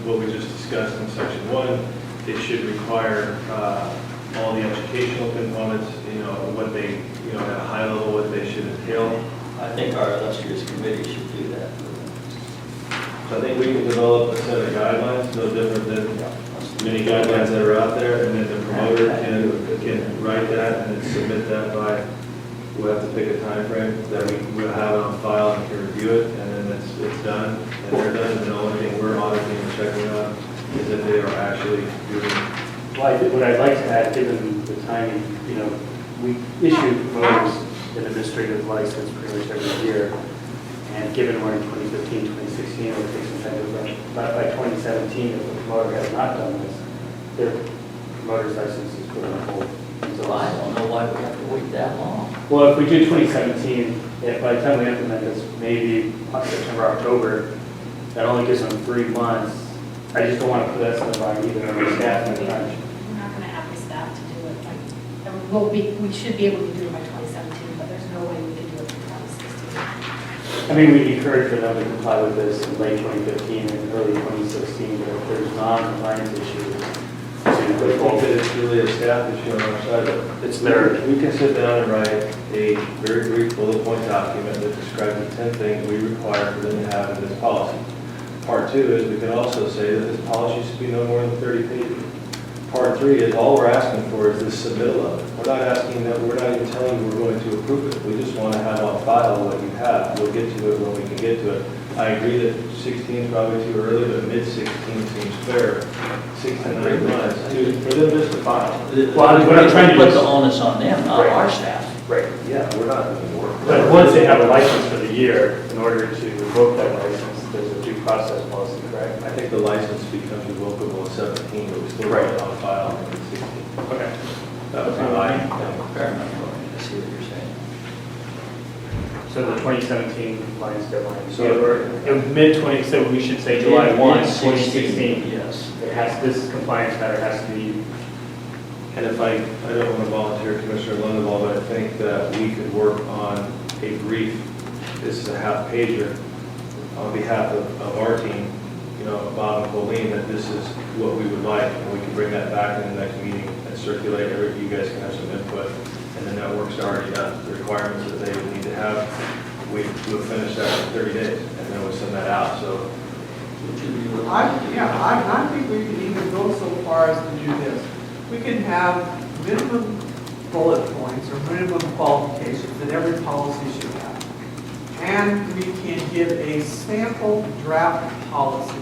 what we just discussed in section 1. It should require all the educational components, what they, at a high level, what they should entail. I think our illustrious committee should do that. So I think we can develop a set of guidelines, no different than many guidelines that are out there, and then the promoter can write that and then submit that by, we'll have to pick a time frame that we will have it on file and can review it, and then it's it's done, and they're done, and the only thing we're auditing and checking on is that they are actually doing. Well, what I'd like to add, given the timing, you know, we issue promoters an administrative license pretty much every year. And given we're in 2015, 2016, it would take some time to run. But by 2017, if the promoter has not done this, their promoter's license is put on hold. So I don't know why we have to wait that long. Well, if we do 2017, if by the time we implement this, maybe September, October, that only gives them 3 months. I just don't want to put us in the bind either, on our staff and the crunch. We're not gonna have the staff to do it, like, well, we should be able to do it by 2017, but there's no way we can do it for 2016. I mean, we encourage for them to comply with this in late 2015 and early 2016, but if there's non-compliance issues, to I think that it's really a staff issue on our side. it's their, We can sit down and write a very brief bullet point document that describes the 10 things we require for them to have in this policy. Part 2 is we can also say that this policy should be no more than 30 pages. Part 3 is all we're asking for is this submittal of it. We're not asking that, we're not even telling you we're going to approve it. We just want to have on file what you have. We'll get to it when we can get to it. I agree that 16 is probably too early, but mid-16 seems fair. 6 to 9 months for them just to file. Well, what I'm trying to do Put is- the onus on them, not Right. our staff. right. Yeah, we're not going to work. But once they have a license for the year, in order to revoke that license, there's a due process policy, correct? I think the license becomes revocable at 17, but we still have it on file at 16. Okay. That would be my thing. Fair enough, I see what you're saying. So the 2017 compliance deadline, So- mid-20, so we should say July 1, 2016. Yes. It has, this compliance matter has to be, And if I don't want to volunteer Commissioner Lindenthal, but I think that we could work on a brief, this is a half pager, on behalf of our team, you know, Bob and Colleen, that this is what we would like, and we can bring that back in the next meeting and circulate it. You guys can have some input, and the network's already got the requirements that they would need to have. We'll finish that in 30 days, and then we'll send that out, so. I think we can even go so far as to do this. We can have minimum bullet points or minimum qualifications that every policy should have. And we can give a sample draft policy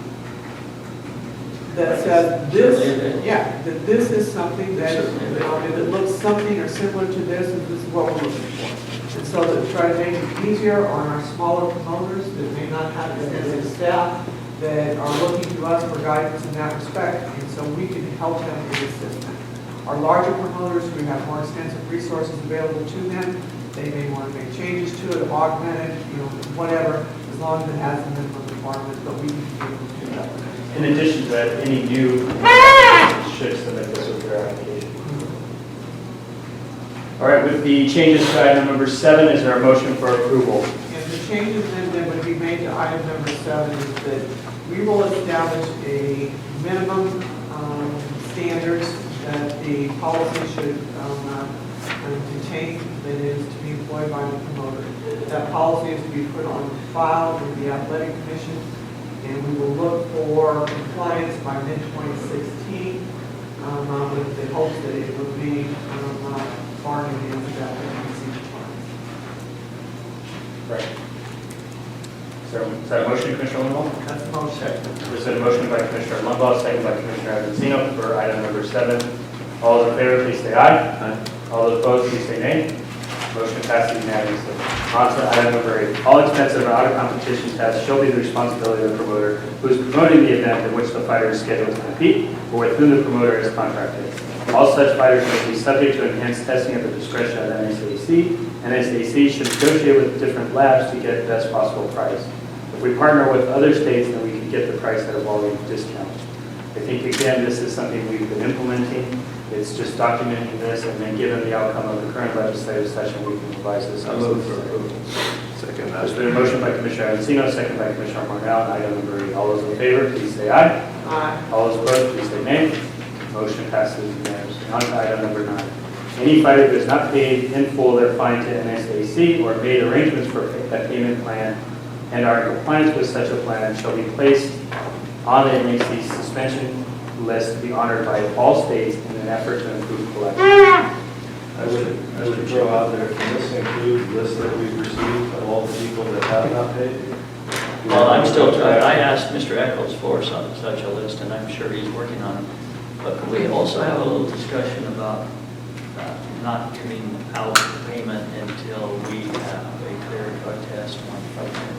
that says this, that this is something that, if it looks something or similar to this, and this is what we're looking for. And so to try to make it easier on our smaller promoters that may not have extensive staff that are looking to us for guidance in that respect, and so we can help them in this system. Our larger promoters who have more extensive resources available to them, they may want to make changes to it, augment it, whatever, as long as it has the minimum requirements, but we can be able to do that. in addition to that, any new should submit this with their application. All right, with the changes to item number 7, is there a motion for approval? And the changes then that would be made to item number 7 is that we will establish a minimum standards that the policy should contain that is to be employed by the promoter. That policy is to be put on file with the athletic commission, and we will look for compliance by mid-2016 with the hopes that it will be far in advance of that compliance. Right. Is that a motion, Commissioner Linville? That's the motion. There's a motion by Commissioner Linville, second by Commissioner Avancino for item number 7. All those in favor, please say aye. Aye. All those opposed, please say nay. Motion passes unanimously. On to item number 8. All expenses of out of competition tasks shall be the responsibility of the promoter who is promoting the event in which the fighter is scheduled to compete or with whom the promoter is contracted. All such fighters must be subject to enhanced testing at the discretion of NSAC. NSAC should negotiate with different labs to get the best possible price. If we partner with other states, then we can get the price at a volume discount. I think, again, this is something we've been implementing. It's just documenting this, and then given the outcome of the current legislative session, we can revise this. I move for approval. Second. There's been a motion by Commissioner Avancino, second by Commissioner Marnell, on item number 8. All those in favor, please say aye. Aye. All those opposed, please say nay. Motion passes unanimously. On to item number 9. Any fighter who has not paid in full their fine to NSAC or made arrangements for a payment plan and are in compliance with such a plan shall be placed on the NAC suspension list to be honored by all states in an effort to improve collection. I would throw out there, can this include the list that we've received of all the people that have not paid? Well, I'm still trying, I asked Mr. Eccles for such a list, and I'm sure he's working on it. But could we also have a little discussion about not giving out payment until we have a clear drug test on Friday?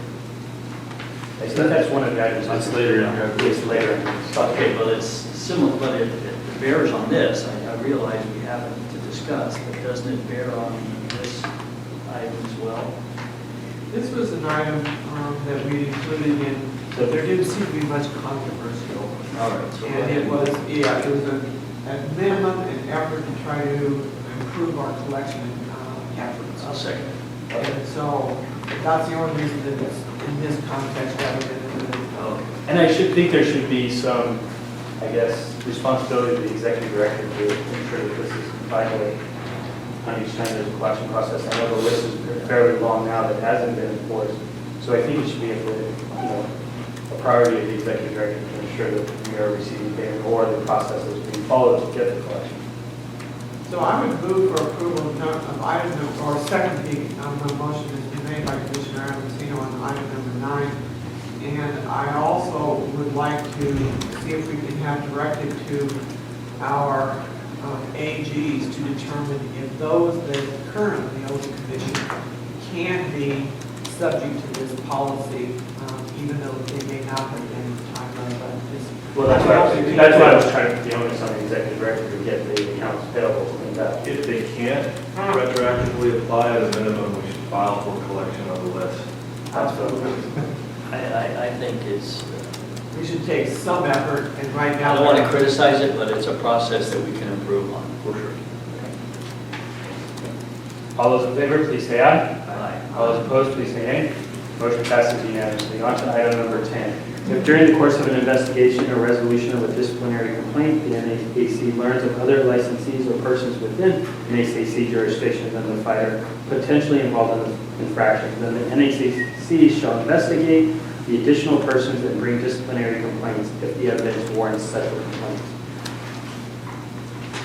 I think that's one of the items. That's later in here. It's later. Okay, well, it's similar, but it bears on this. I realize we have it to discuss, but doesn't it bear on this item as well? This was an item that we included in, So there didn't seem to be much controversy over it. All right, so go And ahead. it was, at minimum, an effort to try to improve our collection efforts. I'll second it. And so that's the only reason that it's in this context rather than in the. Okay. And I should think there should be some, I guess, responsibility of the executive director to ensure that this is complied with on each time there's a collection process. I know the list is fairly long now that hasn't been enforced. So I think it should be a priority of the executive director to ensure that we are receiving payment or the process is being followed to get the collection. So I would move for approval of item number, or second, the motion has been made by Commissioner Avancino on item number 9. And I also would like to see if we can have directed to our AGs to determine if those that currently owe the commission can be subject to this policy, even though they may not have been in the time of this. Well, that's why I was trying to put the onus on the executive director to get the accounts payable cleaned up. If they can't retroactively apply, at a minimum, we should file for collection of the list. Absolutely. I think it's, We should take some effort, and right now. I don't want to criticize it, but it's a process that we can improve on. For sure. All those in favor, please say aye. Aye. All those opposed, please say nay. Motion passes unanimously. On to item number 10. If during the course of an investigation or resolution of a disciplinary complaint, the NAAC learns of other licensees or persons within NAAC jurisdiction than the fighter potentially involved in the infraction, then the NAAC shall investigate the additional persons and bring disciplinary complaints if the evidence warrants such a complaint.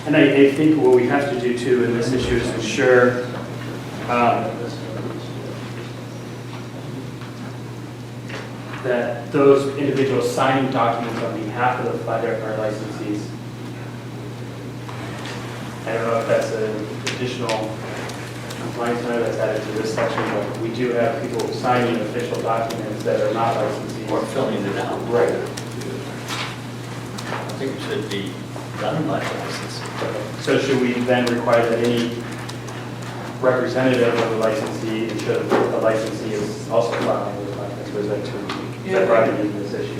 And I think what we have to do too in this issue is ensure that those individuals signing documents on behalf of the fighter are licensees. I don't know if that's an additional compliance matter that's added to this section, but we do have people signing official documents that are not licensees. Or filling it out. Right. I think it should be done by licensing. So should we then require that any representative of the licensee ensure that the licensee is also filing those documents? Or is that too separated in this issue?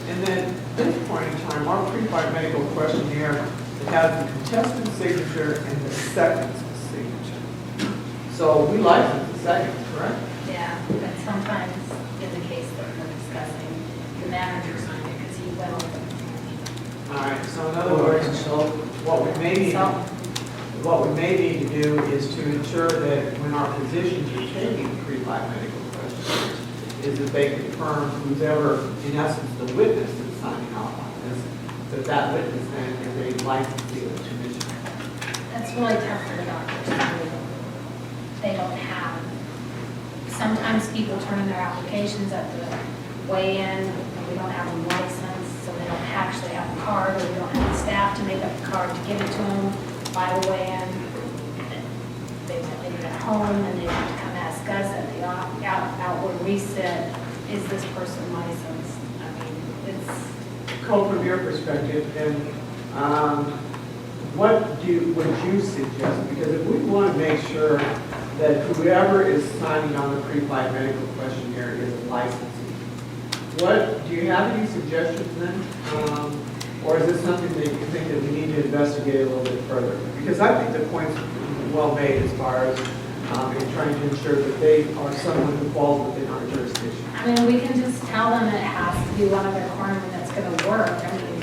And then, at this point in time, our pre-fight medical questionnaire, it has the contestant signature and the second's signature. So we license the second, correct? Yeah, but sometimes in the case that we're discussing, the manager signed it because he went over it. All right, so in other words, what we may need, So, what we may need to do is to ensure that when our physicians are taking pre-fight medical questionnaires, is that they confirm who's ever, in essence, the witness that's signing off on this, that witness then is a licensee of the commission. that's really tough for the doctors to do. They don't have, sometimes people turn in their applications at the weigh-in, and we don't have them licensed, so they don't actually have a card, or we don't have the staff to make up the card to give it to them by the weigh-in. They leave it at home, and they have to come ask us at the outward reset, is this person licensed? I mean, it's, Cole, from your perspective, and what would you suggest? Because if we want to make sure that whoever is signing on the pre-flight medical questionnaire is a licensee, do you have any suggestions then? Or is this something that you think that we need to investigate a little bit further? Because I think the point's well made as far as in trying to ensure that they are someone who falls within our jurisdiction. I mean, we can just tell them it has to be one of their cornermen that's gonna work. I mean,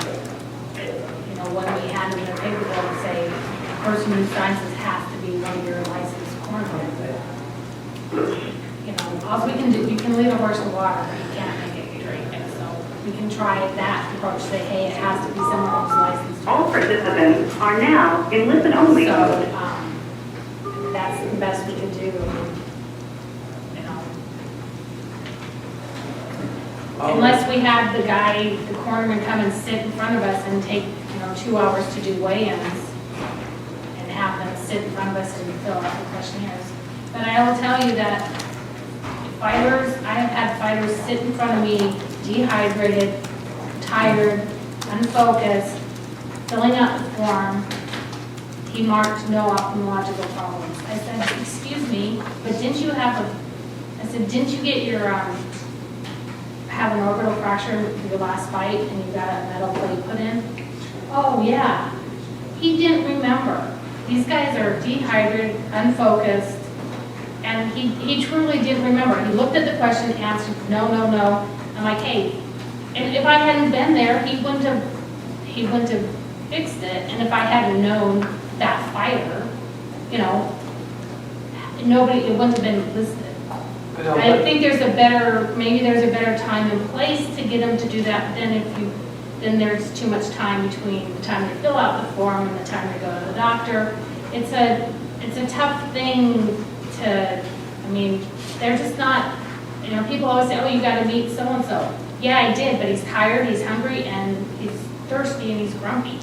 you know, when we hand them their paperwork and say, the person who signs this has to be one of your licensed cornermen. You know, all we can do, you can lead a horse to water, but you can't make it drink it. So we can try that approach, say, hey, it has to be someone who's licensed. All participants are now in listen-only So, mode. that's the best we can do, you know. Unless we have the guy, the coronerman come and sit in front of us and take, 2 hours to do weigh-ins and have them sit in front of us and fill out the questionnaires. But I will tell you that fighters, I have had fighters sit in front of me, dehydrated, tired, unfocused, filling out the form. He marked no ophthalmological problems. I said, excuse me, but didn't you didn't you get your, have an orbital fracture with your last fight and you got a metal plate put in? Oh, yeah. He didn't remember. These guys are dehydrated, unfocused, and he truly didn't remember. He looked at the question, answered, no, no, no. I'm like, hey, and if I hadn't been there, he wouldn't have fixed it. And if I hadn't known that fighter, it wouldn't have been listed. I think maybe there's a better time and place to get them to do that, but then there's too much time between the time they fill out the form and the time they go to the doctor. It's a tough thing they're just not, people always say, oh, you got to meet so-and-so. Yeah, I did, but he's tired, he's hungry, and he's thirsty, and he's grumpy.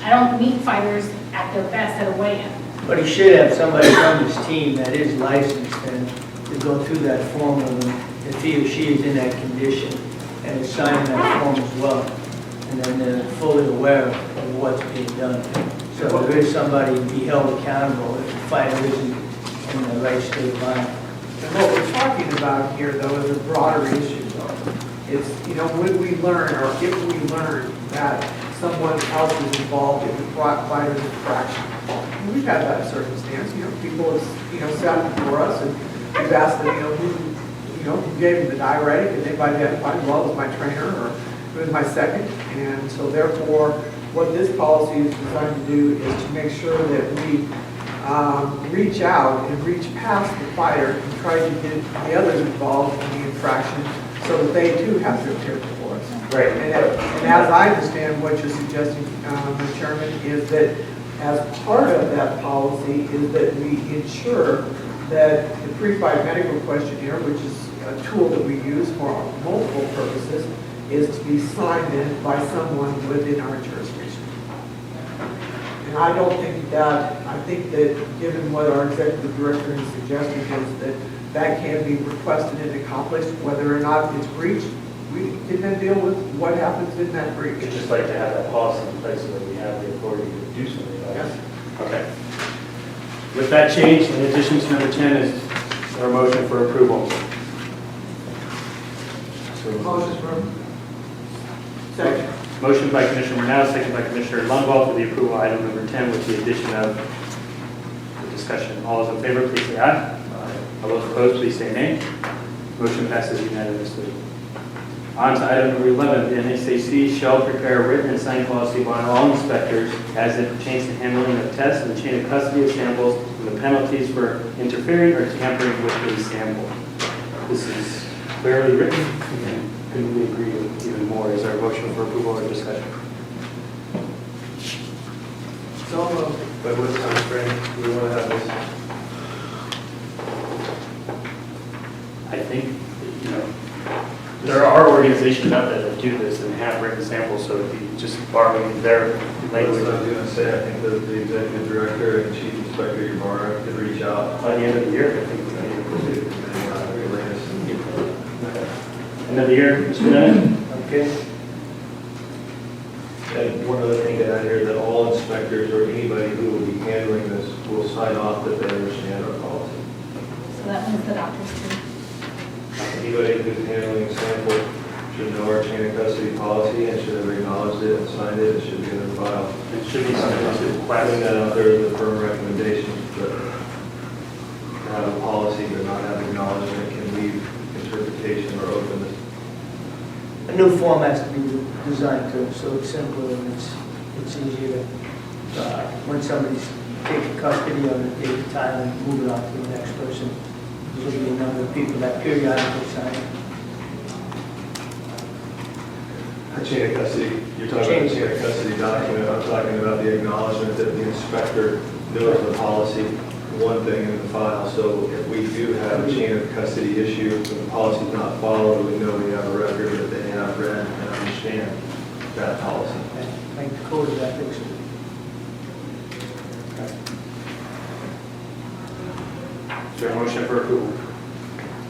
I don't meet fighters at their best at a weigh-in. But he should have somebody from his team that is licensed and to go through that form with him if he or she is in that condition and is signing that form as well. And then they're fully aware of what's being done. So there is somebody to be held accountable if the fighter isn't in the right state of mind. And what we're talking about here, though, is a broader issue, though. It's, when we learn, or if we learn that someone else is involved in the fighter's infraction. We've had that circumstance, people have, sat before us and we've asked them, who gave them the diuretic, and they've identified, well, it was my trainer, or it was my second. And so therefore, what this policy is designed to do is to make sure that we reach out and reach past the fighter and try to get the others involved in the infraction so that they too have to appear before us. Right. And as I understand what you're suggesting, Mr. Chairman, is that as part of that policy is that we ensure that the pre-fight medical questionnaire, which is a tool that we use for multiple purposes, is to be signed in by someone within our jurisdiction. And I don't think I think that given what our executive director is suggesting is that can be requested and accomplished, whether or not it's breached, we can then deal with what happens in that breach. We'd just like to have that policy in place so that we have the authority to do something about it. Yes. Okay. With that change, in addition to number 10 is our motion for approval. Motion for second. Motion by Commissioner Morales, second by Commissioner Lundwall for the approval of item number 10 with the addition of the discussion. All those in favor, please say aye. All those opposed, please say nay. Motion passes unanimously. On to item number 11, the NSAC shall prepare a written and signed policy by all inspectors as it pertains to handling of tests and the chain of custody of samples and the penalties for interfering or tampering with a sample. This is clearly written, and couldn't we agree with even more? Is there a motion for approval or discussion? So moved. By what time frame do we want to have this? I think, there are organizations out there that do this and have written samples, so if you just borrowing their That's language. what I was going to say. I think that the executive director and chief inspector Ybarra could reach out. By the end of the year, I think we can approve it. End of the year, Mr. Bennett? Okay. And one other thing to add here, that all inspectors or anybody who will be handling this will sign off that they understand our policy. So that means the doctors too. Anybody who's handling a sample should know our chain of custody policy and should have acknowledged it and signed it. It should be in their file. It should be something to Putting request. that out there as a firm recommendation, but to have a policy but not have acknowledgement can leave interpretation or openness. A new form has to be designed to, so it's simpler and it's easier to, when somebody's taking custody of it, take the time and move it on to the next person. There'll be a number of people that periodically sign it. A chain of custody, you're talking about a chain of custody document, I'm talking about the acknowledgement that the inspector knows the policy, one thing in the file. So if we do have a chain of custody issue, if the policy is not followed, we know we have a record that they have I've read and understand that policy. Thank the code of ethics. Is there a motion for approval?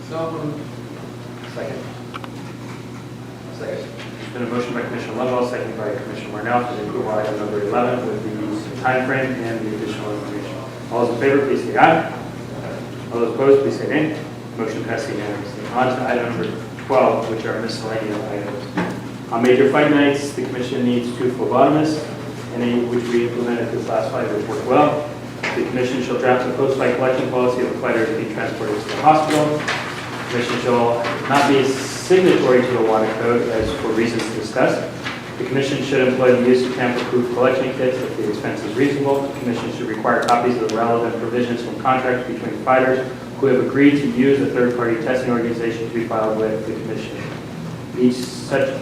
So moved. Second. Second. There's been a motion by Commissioner Lovell, seconded by Commissioner Marnell for the approval of item number 11 with the time frame and the additional information. All those in favor, please say aye. All those opposed, please say nay. Motion passes unanimously. On to item number 12, which are miscellaneous items. On major fight nights, the commission needs 2 phlebotomists, and which we implemented this last fight, which worked well. The commission shall draft a post-fight collection policy of the fighters being transported to the hospital. The commission shall not be a signatory to the water code as for reasons discussed. The commission should employ the use of tamper-proof collection kits if the expense is reasonable. The commission should require copies of the relevant provisions from contracts between fighters who have agreed to use a third-party testing organization to be filed with the commission. Each such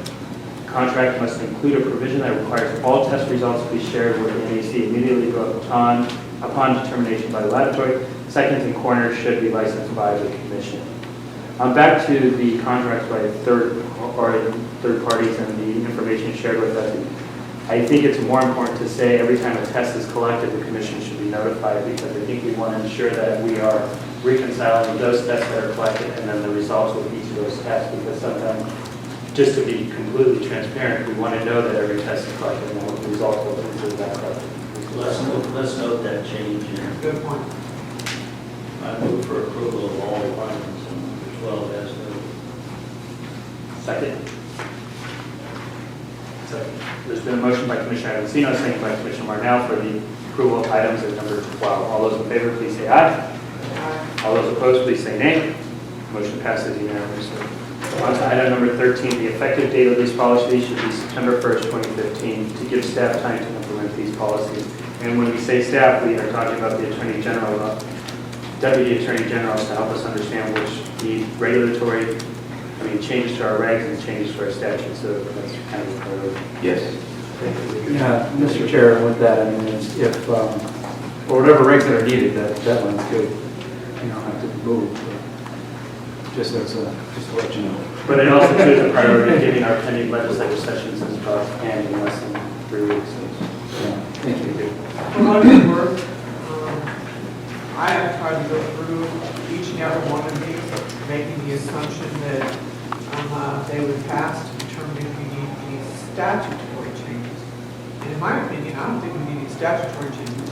contract must include a provision that requires all test results to be shared with the NAC immediately upon determination by the laboratory. Seconds and corners should be licensed by the commission. Back to the contracts by third parties and the information shared with us. I think it's more important to say every time a test is collected, the commission should be notified, because I think we want to ensure that we are reconciling those tests that are collected and then the results of each of those tests, because sometimes, just to be completely transparent, we want to know that every test is collected and what the result of that collected. Let's note that change. Good point. I move for approval of all items in number 12 as noted. Second. Second. There's been a motion by Commissioner Avancino, second by Commissioner Marnell for the approval of items at number 12. All those in favor, please say aye. All those opposed, please say nay. Motion passes unanimously. On to item number 13. The effective date of these policies should be September 1st, 2015, to give staff time to implement these policies. And when we say staff, we are talking about the Attorney General, Deputy Attorney Generals, to help us understand which the regulatory, changes to our regs and changes to our statutes. So that's kind of a priority. Yes. Yeah, Mr. Chair, with that, if, for whatever regs that are needed, that deadline's good. You don't have to move. Just to let you know. But it also too is a priority, given our pending legislative sessions is about ending in less than 3 weeks. Yeah, thank you. For what it's worth, I have tried to go through each and every one of these, making the assumption that they would pass to determine if we need any statutory changes. And in my opinion, I don't think we need any statutory changes.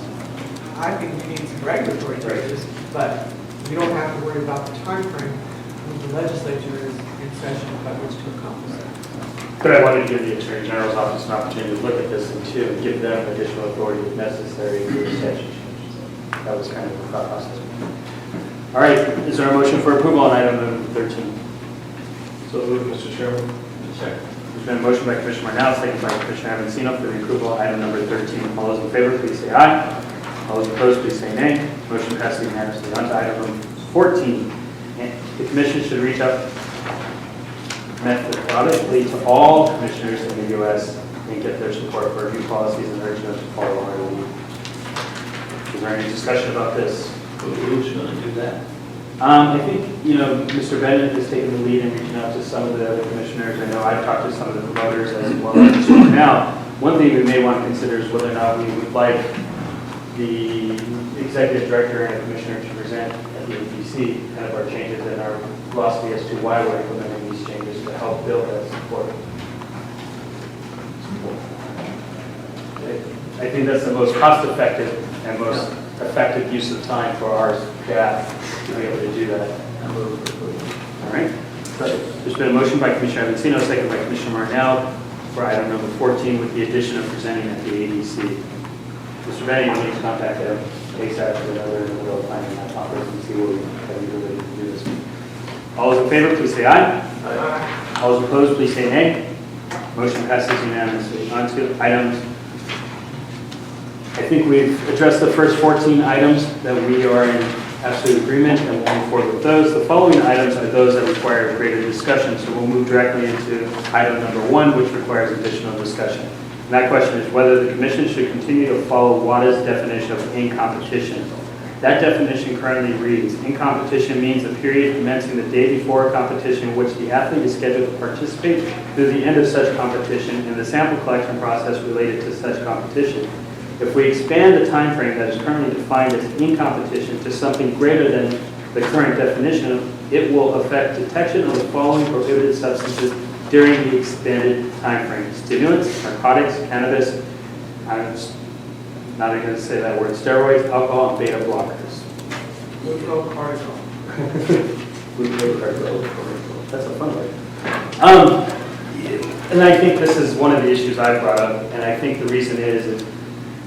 I think we need some regulatory changes, but we don't have to worry about the time frame when the legislature is in session by which to accomplish that. But I wanted to give the Attorney General's office an opportunity to look at this and to give them additional authority if necessary for the statute changes. That was kind of the thought process. All right, is there a motion for approval on item number 13? So moved, Mr. Chairman. Second. There's been a motion by Commissioner Marnell, second by Commissioner Avancino for the approval of item number 13. All those in favor, please say aye. All those opposed, please say nay. Motion passes unanimously. On to item number 14. The Commission should reach out methodically to all commissioners in the U.S. and get their support for review policies and urge them to follow our lead. Is there any discussion about this? Who's going to do that? I think, Mr. Bennett has taken the lead in reaching out to some of the other commissioners. I know I've talked to some of the promoters as well as Mr. Now. One thing we may want to consider is whether or not we would like the executive director and a commissioner to present at the APC kind of our changes and our philosophy as to why we're implementing these changes to help build that support. I think that's the most cost-effective and most effective use of time for our staff to be able to do that. All right. There's been a motion by Commissioner Avancino, second by Commissioner Marnell for item number 14 with the addition of presenting at the ADC. Mr. Bennett, you need to contact him ASAP to another in the middle of finding that conference and see what we can do to do this. All those in favor, please say aye. Aye. All those opposed, please say nay. Motion passes unanimously. On to items. I think we've addressed the first 14 items that we are in absolute agreement, and we'll move forward with those. The following items are those that require greater discussion, so we'll move directly into item number 1, which requires additional discussion. And that question is whether the Commission should continue to follow WADA's definition of in competition. That definition currently reads, in competition means a period commencing the day before a competition in which the athlete is scheduled to participate through the end of such competition and the sample collection process related to such competition. If we expand the time frame that is currently defined as in competition to something greater than the current definition, it will affect detection of the following prohibited substances during the expanded time frame: stimulants, narcotics, cannabis, I'm not even going to say that word, steroids, alcohol, and beta blockers. Glucocorticoid. Glucocorticoid. That's a fun word. And I think this is one of the issues I brought up, and I think the reason is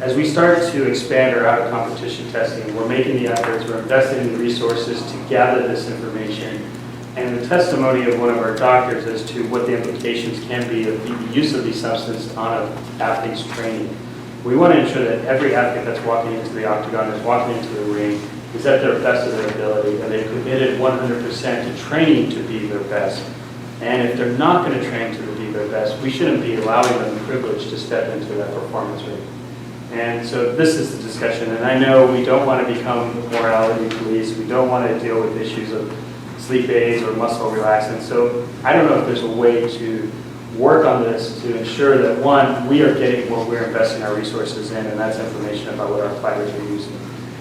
as we start to expand our out-of-competition testing, we're making the efforts, we're investing in the resources to gather this information, and the testimony of one of our doctors as to what the implications can be of the use of these substances on an athlete's training. We want to ensure that every athlete that's walking into the octagon, is walking into the ring, is at their best of their ability, and they've committed 100% to training to be their best. And if they're not going to train to be their best, we shouldn't be allowing them the privilege to step into that performance ring. And so this is the discussion, and I know we don't want to become morality police, we don't want to deal with issues of sleep aids or muscle relaxants. So I don't know if there's a way to work on this to ensure that, one, we are getting what we're investing our resources in, and that's information about what our fighters are using.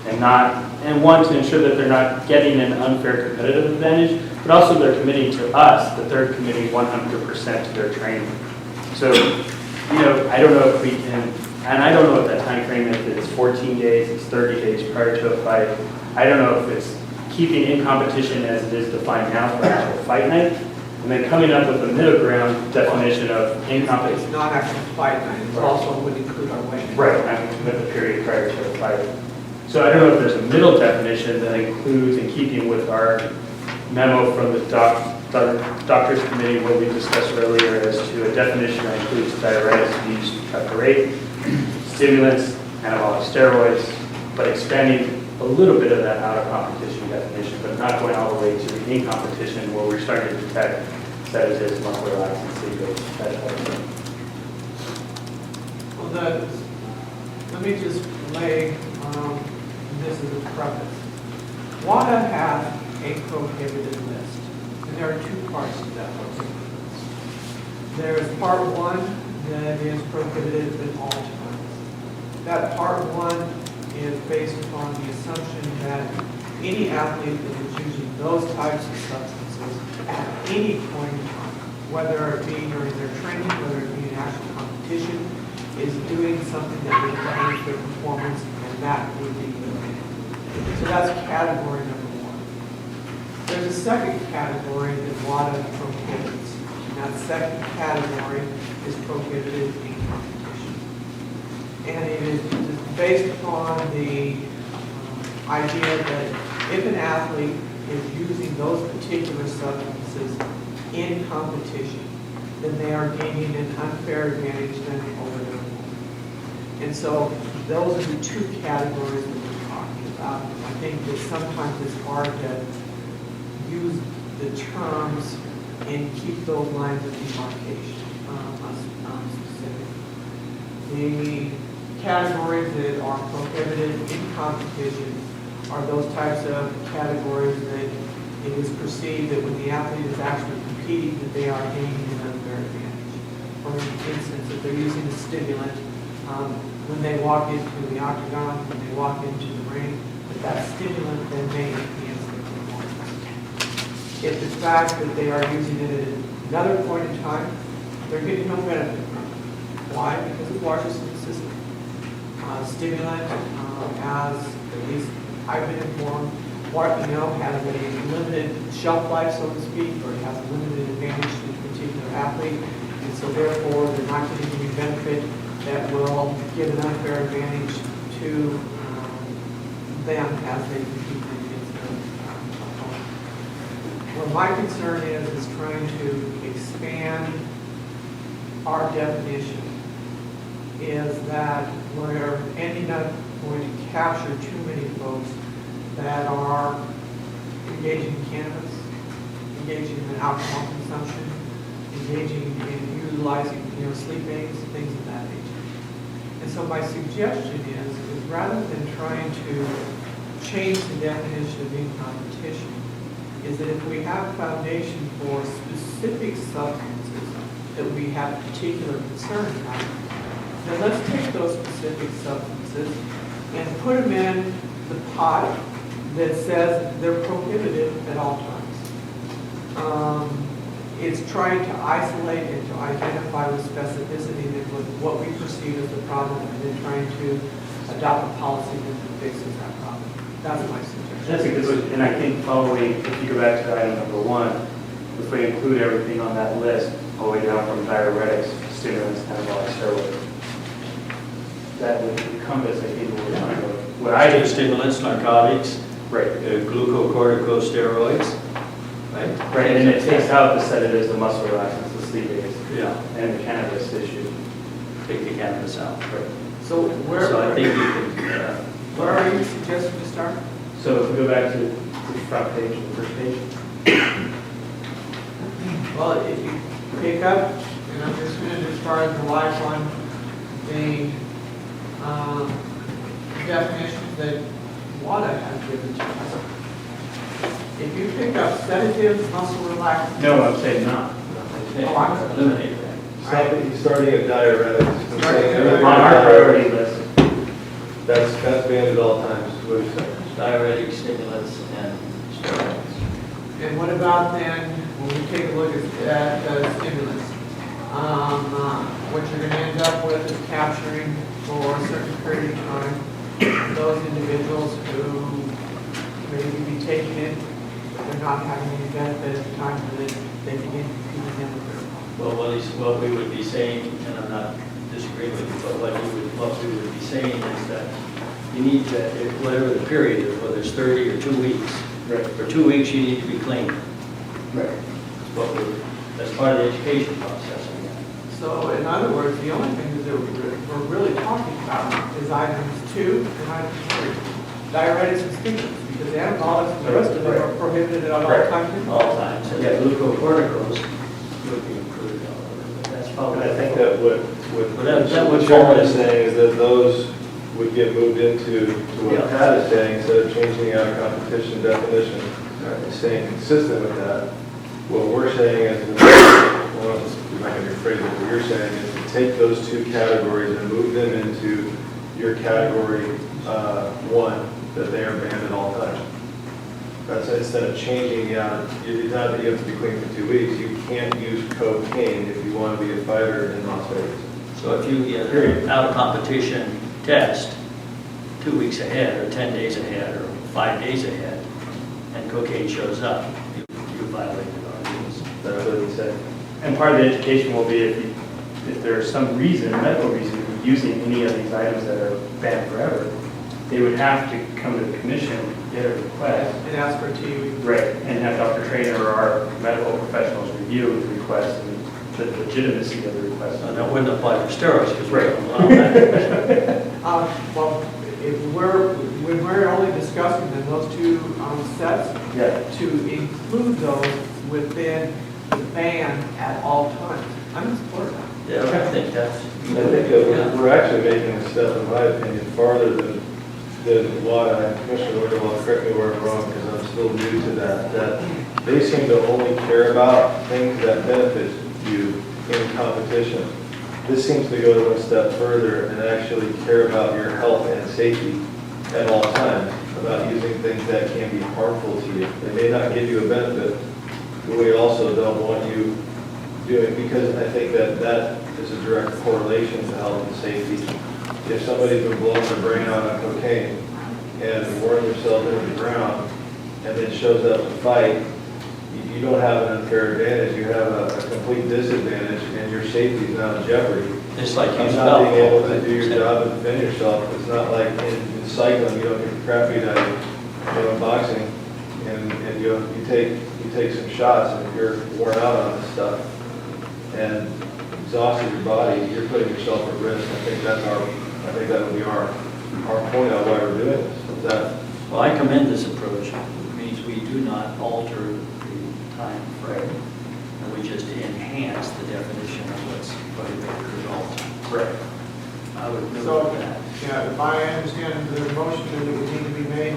And one, to ensure that they're not getting an unfair competitive advantage, but also they're committing to us, that they're committing 100% to their training. So, I don't know if we can, and I don't know what that time frame is, if it's 14 days, it's 30 days prior to a fight. I don't know if it's keeping in competition as it is defined now for actual fight night, and then coming up with a middle ground definition of in competition. It's not actually fight night, it also would include our weigh-in. Right, I mean, commit the period prior to a fight. So I don't know if there's a middle definition that includes, in keeping with our memo from the doctors committee, what we discussed earlier, as to a definition that includes diuretics used to cut the rate, stimulants, anabolic steroids, but expanding a little bit of that out of competition definition, but not going all the way to the in competition where we're starting to detect sedatives, muscle relaxants, sleep aids, that type of thing. Well, let me just lay this as a preface. WADA has a prohibited list, and there are two parts to that prohibited list. There is part one that is prohibited at all times. That part one is based upon the assumption that any athlete that is using those types of substances at any point in time, whether it be during their training, whether it be an actual competition, is doing something that would damage their performance, and that would be illegal. So that's category number one. There's a second category that WADA prohibits, and that second category is prohibited in competition. And it is based upon the idea that if an athlete is using those particular substances in competition, then they are gaining an unfair advantage then over their opponent. And so those are the two categories that we're talking about. I think that sometimes it's hard to use the terms and keep those lines of demarcation specific. The categories that are prohibited in competition are those types of categories that it is perceived that when the athlete is actually competing, that they are gaining an unfair advantage. For instance, if they're using a stimulant, when they walk into the octagon, when they walk into the ring, that stimulant then may enhance their performance. If the fact that they are using it at another point in time, they're getting no benefit from it. Why? Because it's largely synthetic. Stimulant, as at least I've been informed, has a limited shelf life, so to speak, or it has a limited advantage to a particular athlete, and so therefore they're not getting any benefit that will give an unfair advantage to them as they compete against their opponent. What my concern is trying to expand our definition is that we're ending up going to capture too many folks that are engaging in cannabis, engaging in alcohol consumption, engaging in utilizing sleep aids, things of that nature. And so my suggestion is rather than trying to changed the definition of in competition is that if we have a foundation for specific substances that we have particular concern about, then let's take those specific substances and put them in the pot that says they're prohibited at all times. It's trying to isolate and to identify with specificity what we perceive as the problem, and then trying to adopt a policy that fixes that problem. That's my suggestion. That's a good one, and I think following, if you go back to item number 1, if we include everything on that list, all the way down from diuretics, stimulants, anabolic steroids, that would encompass, I think, what we're talking about. What I do, Stimulants, narcotics, right, glucocorticosteroids, right? right, and it takes out the sedatives, the muscle relaxants, the sleep aids, Yeah, and the cannabis issue. take the cannabis out. Right. So So I think you could, where are you suggesting to start? So if we go back to the front page, the first page. Well, if you pick up, and I'm just going to start the life on the definitions that WADA has given to us. If you pick up sedatives, muscle relaxants. No, I'm saying not. Oh, I'm- eliminate that. Starting at diuretics. I'm saying everything On our about priority list. That's banned at all times, what you're saying. Diuretics, stimulants, and steroids. And what about then, when we take a look at stimulants? What you're going to end up with is capturing for a certain period of time those individuals who maybe be taking it, but they're not having any benefit at the time that they begin competing in with their. Well, what we would be saying, and I'm not disagreeing with you, but what we would be saying is that you need to, whatever the period is, whether it's 30 or 2 weeks, Right. for 2 weeks you need to be clean. Right. That's part of the education process. So in other words, the only thing that we're really talking about is items 2 and items 3. Diuretics and stimulants, because the anabolics and the rest of them are prohibited at all Right. times. All times, and the glucocorticos would be included. But that's probably. I think that what That would the chairman fall is saying is that those would get moved into what Yeah. Pat is saying, instead of changing the out of competition definition, staying consistent with that. What we're saying is, well, I'm not going to rephrase it, what you're saying is to take those 2 categories and move them into your category 1, that they are banned at all times. That's instead of changing the out, it's not that you have to be clean for 2 weeks, you can't use cocaine if you want to be a fighter in Las Vegas. So if you get an out of competition test 2 weeks ahead, or 10 days ahead, or 5 days ahead, and cocaine shows up, you violated our rules. That's what he said. And part of the education will be if there's some reason, medical reason, for using any of these items that are banned forever, they would have to come to the commission, get a request. And ask for a TUE. Right, and have Dr. Trainer or our medical professionals review the request and the legitimacy of the request. So that wouldn't apply for steroids, because we Right. don't allow that. Well, if when we're only discussing then those 2 sets, Yeah. to include those within the ban at all times. I'm in support of that. Yeah, I think that's. I think that we're actually making a step, in my opinion, farther than what Commissioner Wiggleman, correct me where I'm wrong, because I'm still new to that they seem to only care about things that benefit you in competition. This seems to go one step further and actually care about your health and safety at all times, about using things that can be harmful to you. They may not give you a benefit, but we also don't want you doing, because I think that is a direct correlation to health and safety. If somebody's been blowing their brain out on cocaine and worn themselves into the ground and then shows up to fight, you don't have an unfair advantage, you have a complete disadvantage, and your safety is now in jeopardy. It's like You're using not being able alcohol. to do your job and defend yourself. It's not like in cycling, you don't get the crap beat out of you. In boxing, and you take some shots, and if you're worn out on this stuff and exhausted your body, you're putting yourself at risk. I think that would be our point on why we're doing this. Is that Well, I commend this approach. It means we do not alter the time frame, and we just enhance the definition of what's prohibited results. Right. I would move So, that. yeah, if I understand the motion that would need to be made,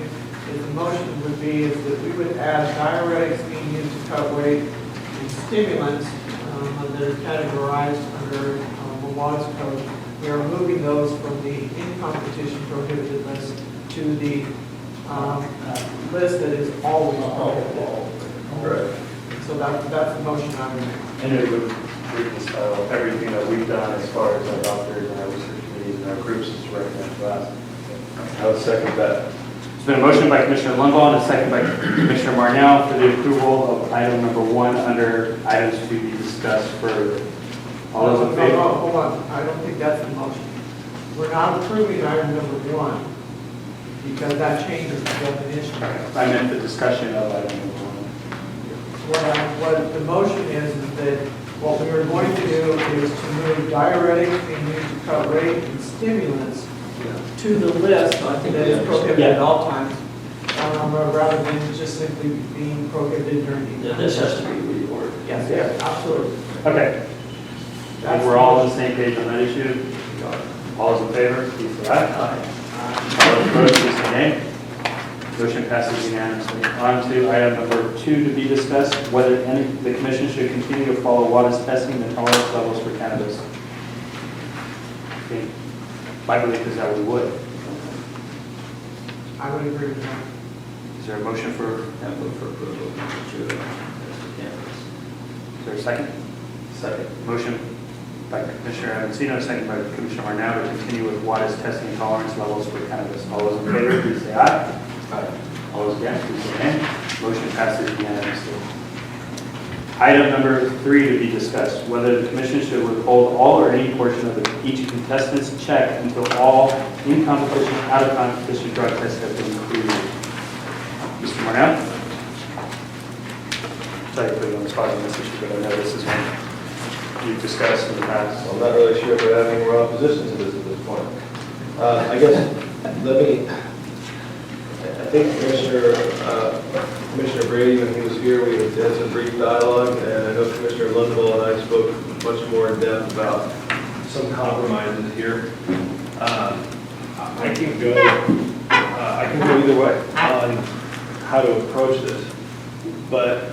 is the motion would be is that we would add diuretics being used to cut weight and stimulants that are categorized under the WADA's code. We are moving those from the in-competition prohibited list to the list that is always prohibited. Right. So that's the motion I would make. And it would reconcile everything that we've done as far as our doctors and our research committees and our groups is recommended to us. I would second that. There's been a motion by Commissioner Lundahl and a second by Commissioner Marnell for the approval of item number 1 under items to be discussed further. All those in favor? No, hold on, I don't think that's the motion. We're not approving item number 1 because that changes the definition. I meant the discussion of item number 1. What the motion is that what we are going to do is to move diuretics being used to cut weight and stimulants to the list I think that we is prohibited Yeah. at all times, rather than just simply being prohibited during the. Yeah, this has to be reordered. Yes, absolutely. Okay. I think we're all on the same page on that issue. All those in favor, please say aye. All those opposed, please say nay. Motion passes unanimously. On to item number 2 to be discussed, whether the commission should continue to follow WADA's testing and tolerance levels for cannabis. Okay. My belief is that we would. I would agree with that. Is there a motion for, I move for approval to, is there a second? Second. Motion by Commissioner Avancino, second by Commissioner Marnell to continue with WADA's testing and tolerance levels for cannabis. All those in favor, please say aye. Aye. All those against, please say nay. Motion passes unanimously. Item number 3 to be discussed, whether the commission should withhold all or any portion of each contestant's check until all in-competition, out-of-competition drug tests have been completed. Mr. Marnell? Sorry to put you on the spot on this issue, but I know this is one you've discussed in the past. I'm not really sure if I have any more opposition to this at this point. I guess, I think Commissioner Brady, when he was here, we had some brief dialogue, and I know Commissioner Lundahl and I spoke much more in depth about some compromises here. I can go either way on how to approach this, but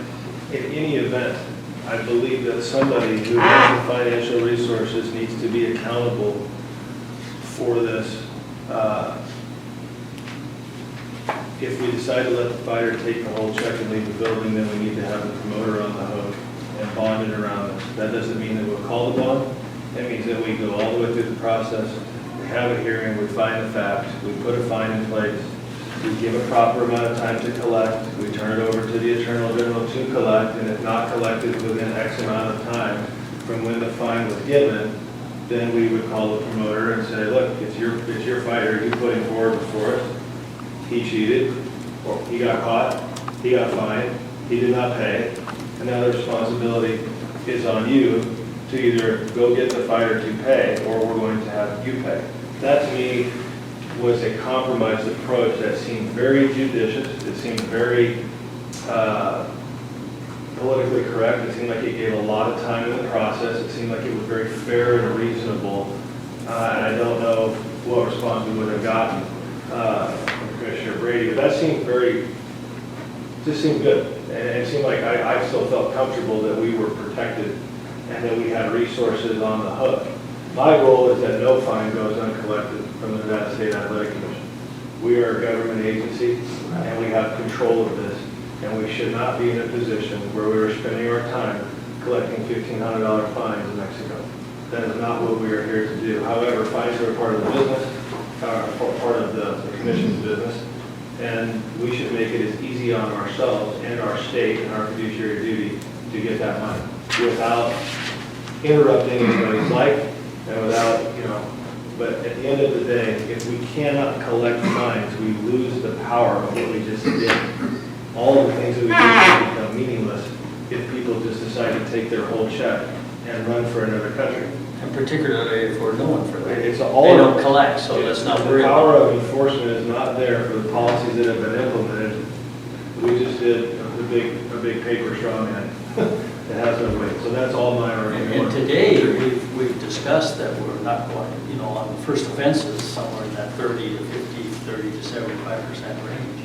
in any event, I believe that somebody who has the financial resources needs to be accountable for this. If we decide to let the fighter take the whole check and leave the building, then we need to have the promoter on the hook and bond it around us. That doesn't mean that we'll call the bond. That means that we go all the way through the process, we have a hearing, we find the facts, we put a fine in place, we give a proper amount of time to collect, we turn it over to the Attorney General to collect, and if not collected within X amount of time from when the fine was given, then we would call the promoter and say, look, it's your fighter, you put him forward before us. He cheated, or he got caught, he got fined, he did not pay, and now the responsibility is on you to either go get the fighter to pay, or we're going to have you pay. That to me was a compromised approach that seemed very judicious, it seemed very politically correct, it seemed like it gave a lot of time in the process, it seemed like it was very fair and reasonable, and I don't know what response we would have gotten from Commissioner Brady, but that seemed just seemed good. And it seemed like I still felt comfortable that we were protected and that we had resources on the hook. My goal is that no fine goes uncollected from the Nevada State Athletic Commission. We are a government agency and we have control of this, and we should not be in a position where we are spending our time collecting $1,500 fines in Mexico. That is not what we are here to do. However, fines are a part of the business, part of the commission's business, and we should make it as easy on ourselves and our state and our fiduciary duty to get that money without interrupting anybody's life and without, but at the end of the day, if we cannot collect fines, we lose the power of what we just did. All of the things that we did become meaningless if people just decide to take their whole check and run for another country. and particularly if we're known for that. It's all. They don't collect, so let's not worry The about power it. of enforcement is not there for the policies that have been implemented. We just did a big paper straw man that has no weight. So that's all my And argument. today, we've discussed that we're not going, on the first offenses, somewhere in that 30 to 50, 30 to 75% range.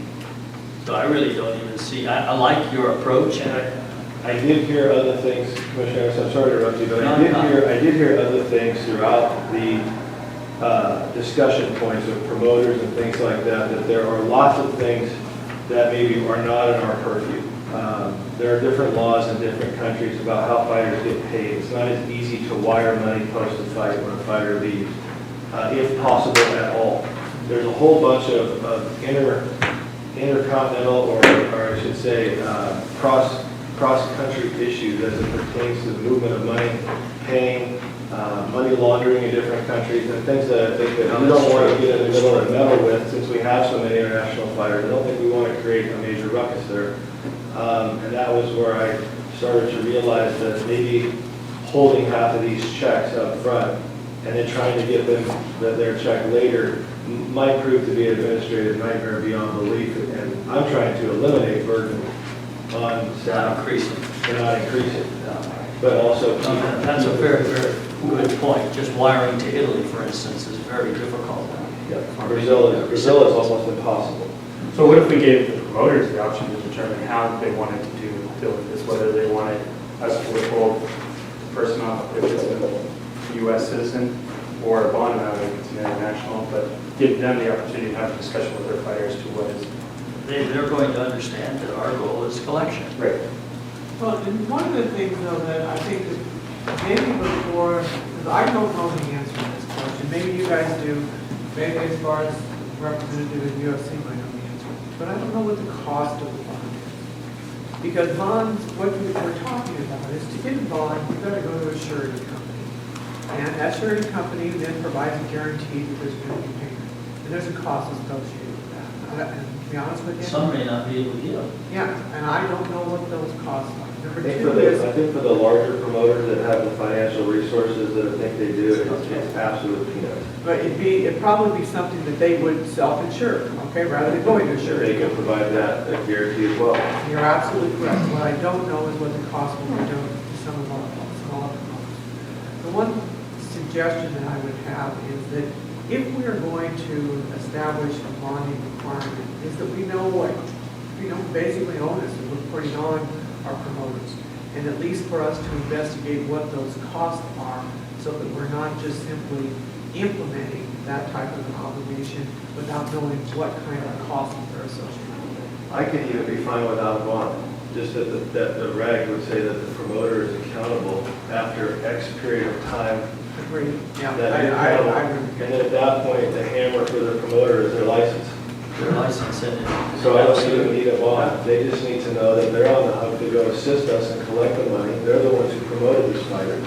So I really don't even see, I like your approach, and I did hear other things, Commissioner, I'm sorry to interrupt you, but No, I did hear other things throughout the discussion points of promoters and things like that, that there are lots of things that maybe are not in our purview. There are different laws in different countries about how fighters get paid. It's not as easy to wire money post a fight when a fighter leaves, if possible at all. There's a whole bunch of intercontinental, or I should say, cross-country issues as it pertains to the movement of money, paying, money laundering in different countries, and things that I think that we don't want to get in the middle and meddle with, since we have so many international fighters. I don't think we want to create a major ruckus there. And that was where I started to realize that maybe holding half of these checks up front and then trying to get them their check later might prove to be an administrative nightmare beyond belief. And I'm trying to eliminate burden on staff. not increasing. And not increase it, but also. That's a very, very good point. Just wiring to Italy, for instance, is very difficult. Yeah, Brazil is almost impossible. So what if we gave the promoters the option to determine how they wanted to deal with this, whether they wanted us to withhold the person off if it's a U.S. citizen or a bond amount if it's an international, but give them the opportunity to have a discussion with their fighters to what is. They're going to understand that our goal is collection. Right. Well, and one of the things though that I think that maybe before, because I don't know the answer to this question, maybe you guys do, maybe as far as representative of UFC might know the answer, but I don't know what the cost of the bond is. Because bonds, what we're talking about is to get a bond, you've got to go to a surety company. And that surety company then provides a guarantee that there's going to be payment. And there's a cost associated with that. And to be honest with you. Some may not be able to give. Yeah, and I don't know what those costs are. Number I two is. think for the larger promoters that have the financial resources that I think they do, it's absolute peanuts. But it'd probably be something that they would self-insure, okay, rather than going to a surety. They can provide that guarantee as well. You're absolutely correct. What I don't know is what the cost will be to some of our smaller promoters. The one suggestion that I would have is that if we are going to establish a bonding requirement, is that we know what, basically onus that we're putting on our promoters. And at least for us to investigate what those costs are so that we're not just simply implementing that type of an obligation without knowing what kind of costs are associated with it. I could even be fine without a bond, just that the reg would say that the promoter is accountable after X period of time. Agreed. Yeah, That I and then at that point, the hammer for the promoter is their license. Their license in it. So I don't even need a bond. They just need to know that they're on the hook to go assist us and collect the money. They're the ones who promoted this fighter.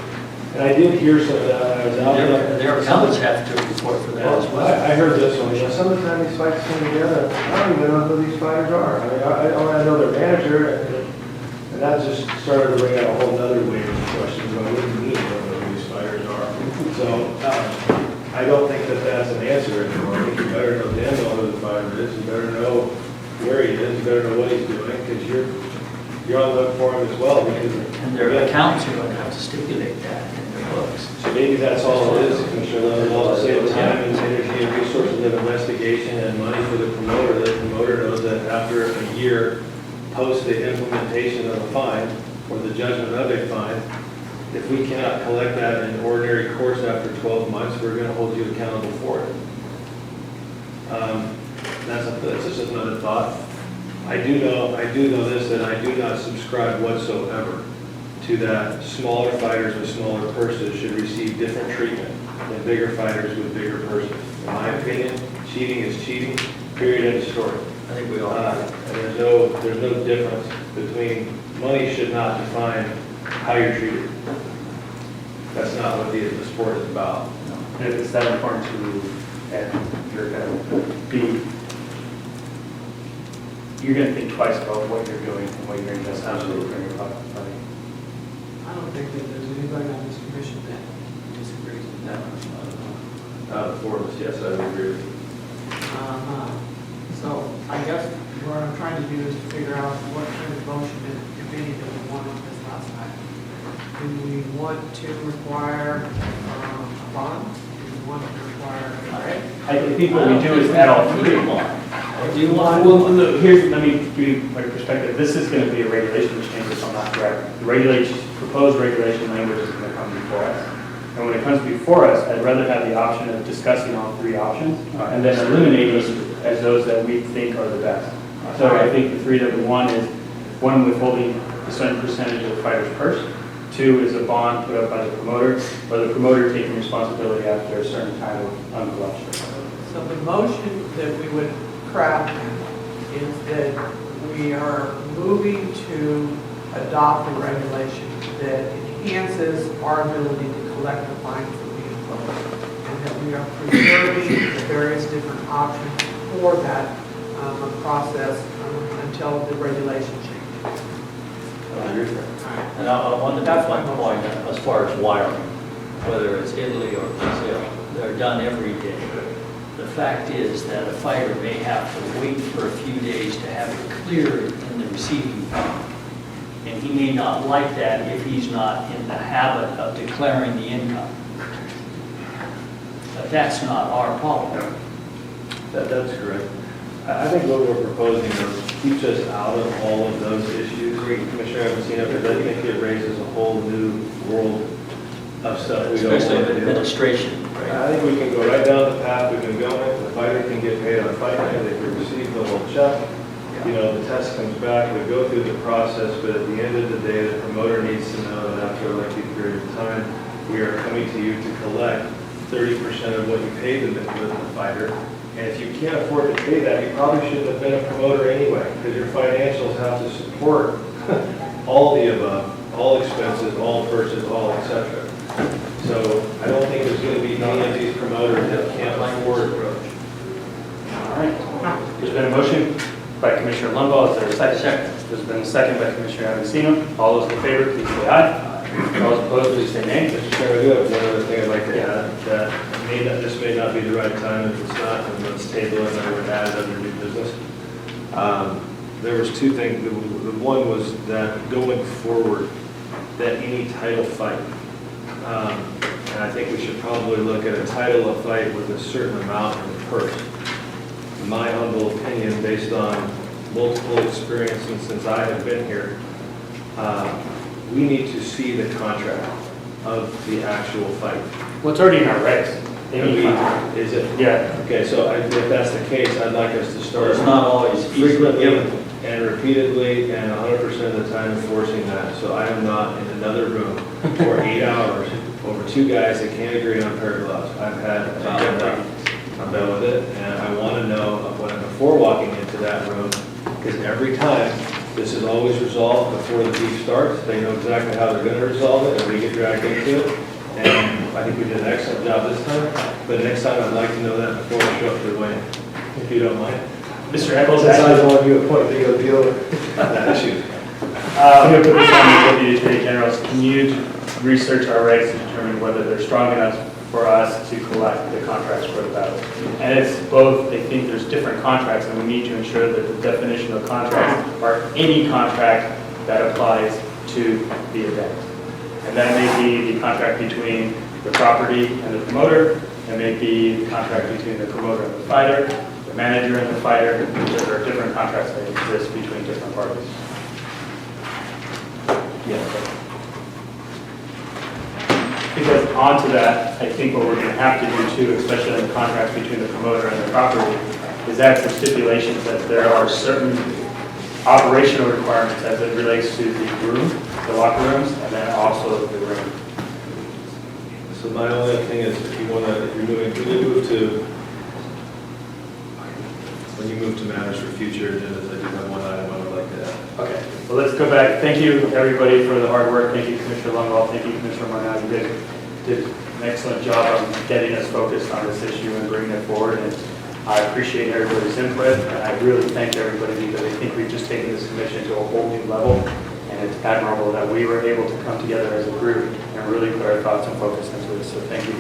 And I did hear some of that when I was out there. Their accountants have to report for that as well. I heard this one, some of the time these fights come together, I don't even know who these fighters are. I mean, I know their manager, and that just started to bring out a whole nother wave of questions about what do you mean, I don't know who these fighters are. So, I don't think that that's an answer anymore. I think you better know damn well who the fighter is, you better know where he is, you better know what he's doing, because you're on the hook for him as well, because. And their accountants are going to have to stipulate that in their books. So maybe that's all it is, Commissioner Leventhal, to save time and energy and resources of investigation and money for the promoter. The promoter knows that after a year, post the implementation of a fine, or the judgment of a fine, if we cannot collect that in ordinary course after 12 months, we're going to hold you accountable for it. That's just another thought. I do know this, that I do not subscribe whatsoever to that smaller fighters with smaller purses should receive different treatment than bigger fighters with bigger purses. In my opinion, cheating is cheating, period, end of story. I think we all And there's no difference between, money should not define how you're treated. That's not what the sport is about. And if it's that important to you, and you're going to think twice about what you're doing and what you're investing in your pocket money. I don't think that there's anybody on this commission that disagrees with that. The four of us, yes, I would agree with you. So I guess what I'm trying to do is to figure out what kind of motion, if any, that we want on this last item. Do we want to require a bond? Do we want to require a rate? I think what we do is add all three. Do you want? Well, look, here's, let me give you my perspective. This is going to be a regulation change if I'm not correct. The regulation, proposed regulation language is going to come before us. And when it comes before us, I'd rather have the option of discussing all three options and then eliminating as those that we think are the best. So I think the three that we want is, one, withholding a certain percentage of the fighter's purse. Two is a bond put up by the promoter, or the promoter taking responsibility after a certain time of uncollection. So the motion that we would craft is that we are moving to adopt a regulation that enhances our ability to collect the fines that we impose, and that we are preserving the various different options for that process until the regulation changes. And I want to make one point as far as wiring, whether it's Italy or Brazil, they're done every day. The fact is that a fighter may have to wait for a few days to have it cleared in the receiving point. And he may not like that if he's not in the habit of declaring the income. But that's not our problem. That's correct. I think what we're proposing keeps us out of all of those issues. Commissioner, I haven't seen it, but I think it raises a whole new world of stuff we don't Especially want to do. administration, right? I think we can go right down the path we've been going. The fighter can get paid on fight night, they can receive the whole check. You know, the test comes back, we go through the process, but at the end of the day, the promoter needs to know that after a lengthy period of time, we are coming to you to collect 30% of what you paid the fighter. And if you can't afford to pay that, you probably shouldn't have been a promoter anyway, because your financials have to support all the above, all expenses, all purchases, all et cetera. So I don't think there's going to be any of these promoters that can't afford. All right. There's been a motion by Commissioner Lumbaugh. Is there a second? Second. There's been a second by Commissioner Avancino. All those in favor, please say aye. All those opposed, please say nay. Mr. Chairman, I do have one other thing I'd like to add, that this may not be the right time. If it's not, then let's table it, and I would add it under new business. There was two things. The one was that going forward, that any title fight, and I think we should probably look at a title of fight with a certain amount in the purse. In my humble opinion, based on multiple experiences since I have been here, we need to see the contract of the actual fight. Well, it's already in our regs. Is it? Yeah. Okay, so if that's the case, I'd like us to start It's not always frequently and repeatedly and 100% of the time enforcing that. So I am not in another room for 8 hours over two guys that can't agree on a pair of gloves. I'm done with it, and I want to know before walking into that room, because every time, this is always resolved before the beef starts. They know exactly how they're going to resolve it, and we get dragged into it. And I think we did an excellent job this time, but next time I'd like to know that before we show up to the weigh-in, if you don't mind. Mr. Eccles, Since I was actually, the one you appointed to go deal with that issue. I'm going to put this on the Deputy Attorney General's. Can you research our regs to determine whether they're strong enough for us to collect the contracts for the battle? And it's both, they think there's different contracts, and we need to ensure that the definition of contracts are any contract that applies to the event. And that may be the contract between the property and the promoter, it may be the contract between the promoter and the fighter, the manager and the fighter. There are different contracts that exist between different parties. Because onto that, I think what we're going to have to do too, especially in the contracts between the promoter and the property, is add some stipulations that there are certain operational requirements as it relates to the room, the locker rooms, and then also the room. So my only thing is, if you want to, when you move to matters for future agendas, I do have one item I would like to add. Okay, well, let's go back. Thank you, everybody, for the hard work. Thank you, Commissioner Lumbaugh. Thank you, Commissioner Marnell. You guys did an excellent job on getting us focused on this issue and bringing it forward. And I appreciate everybody's input, and I really thank everybody because I think we've just taken this commission to a whole new level. And it's admirable that we were able to come together as a group and really put our thoughts and focus into this. So thank you.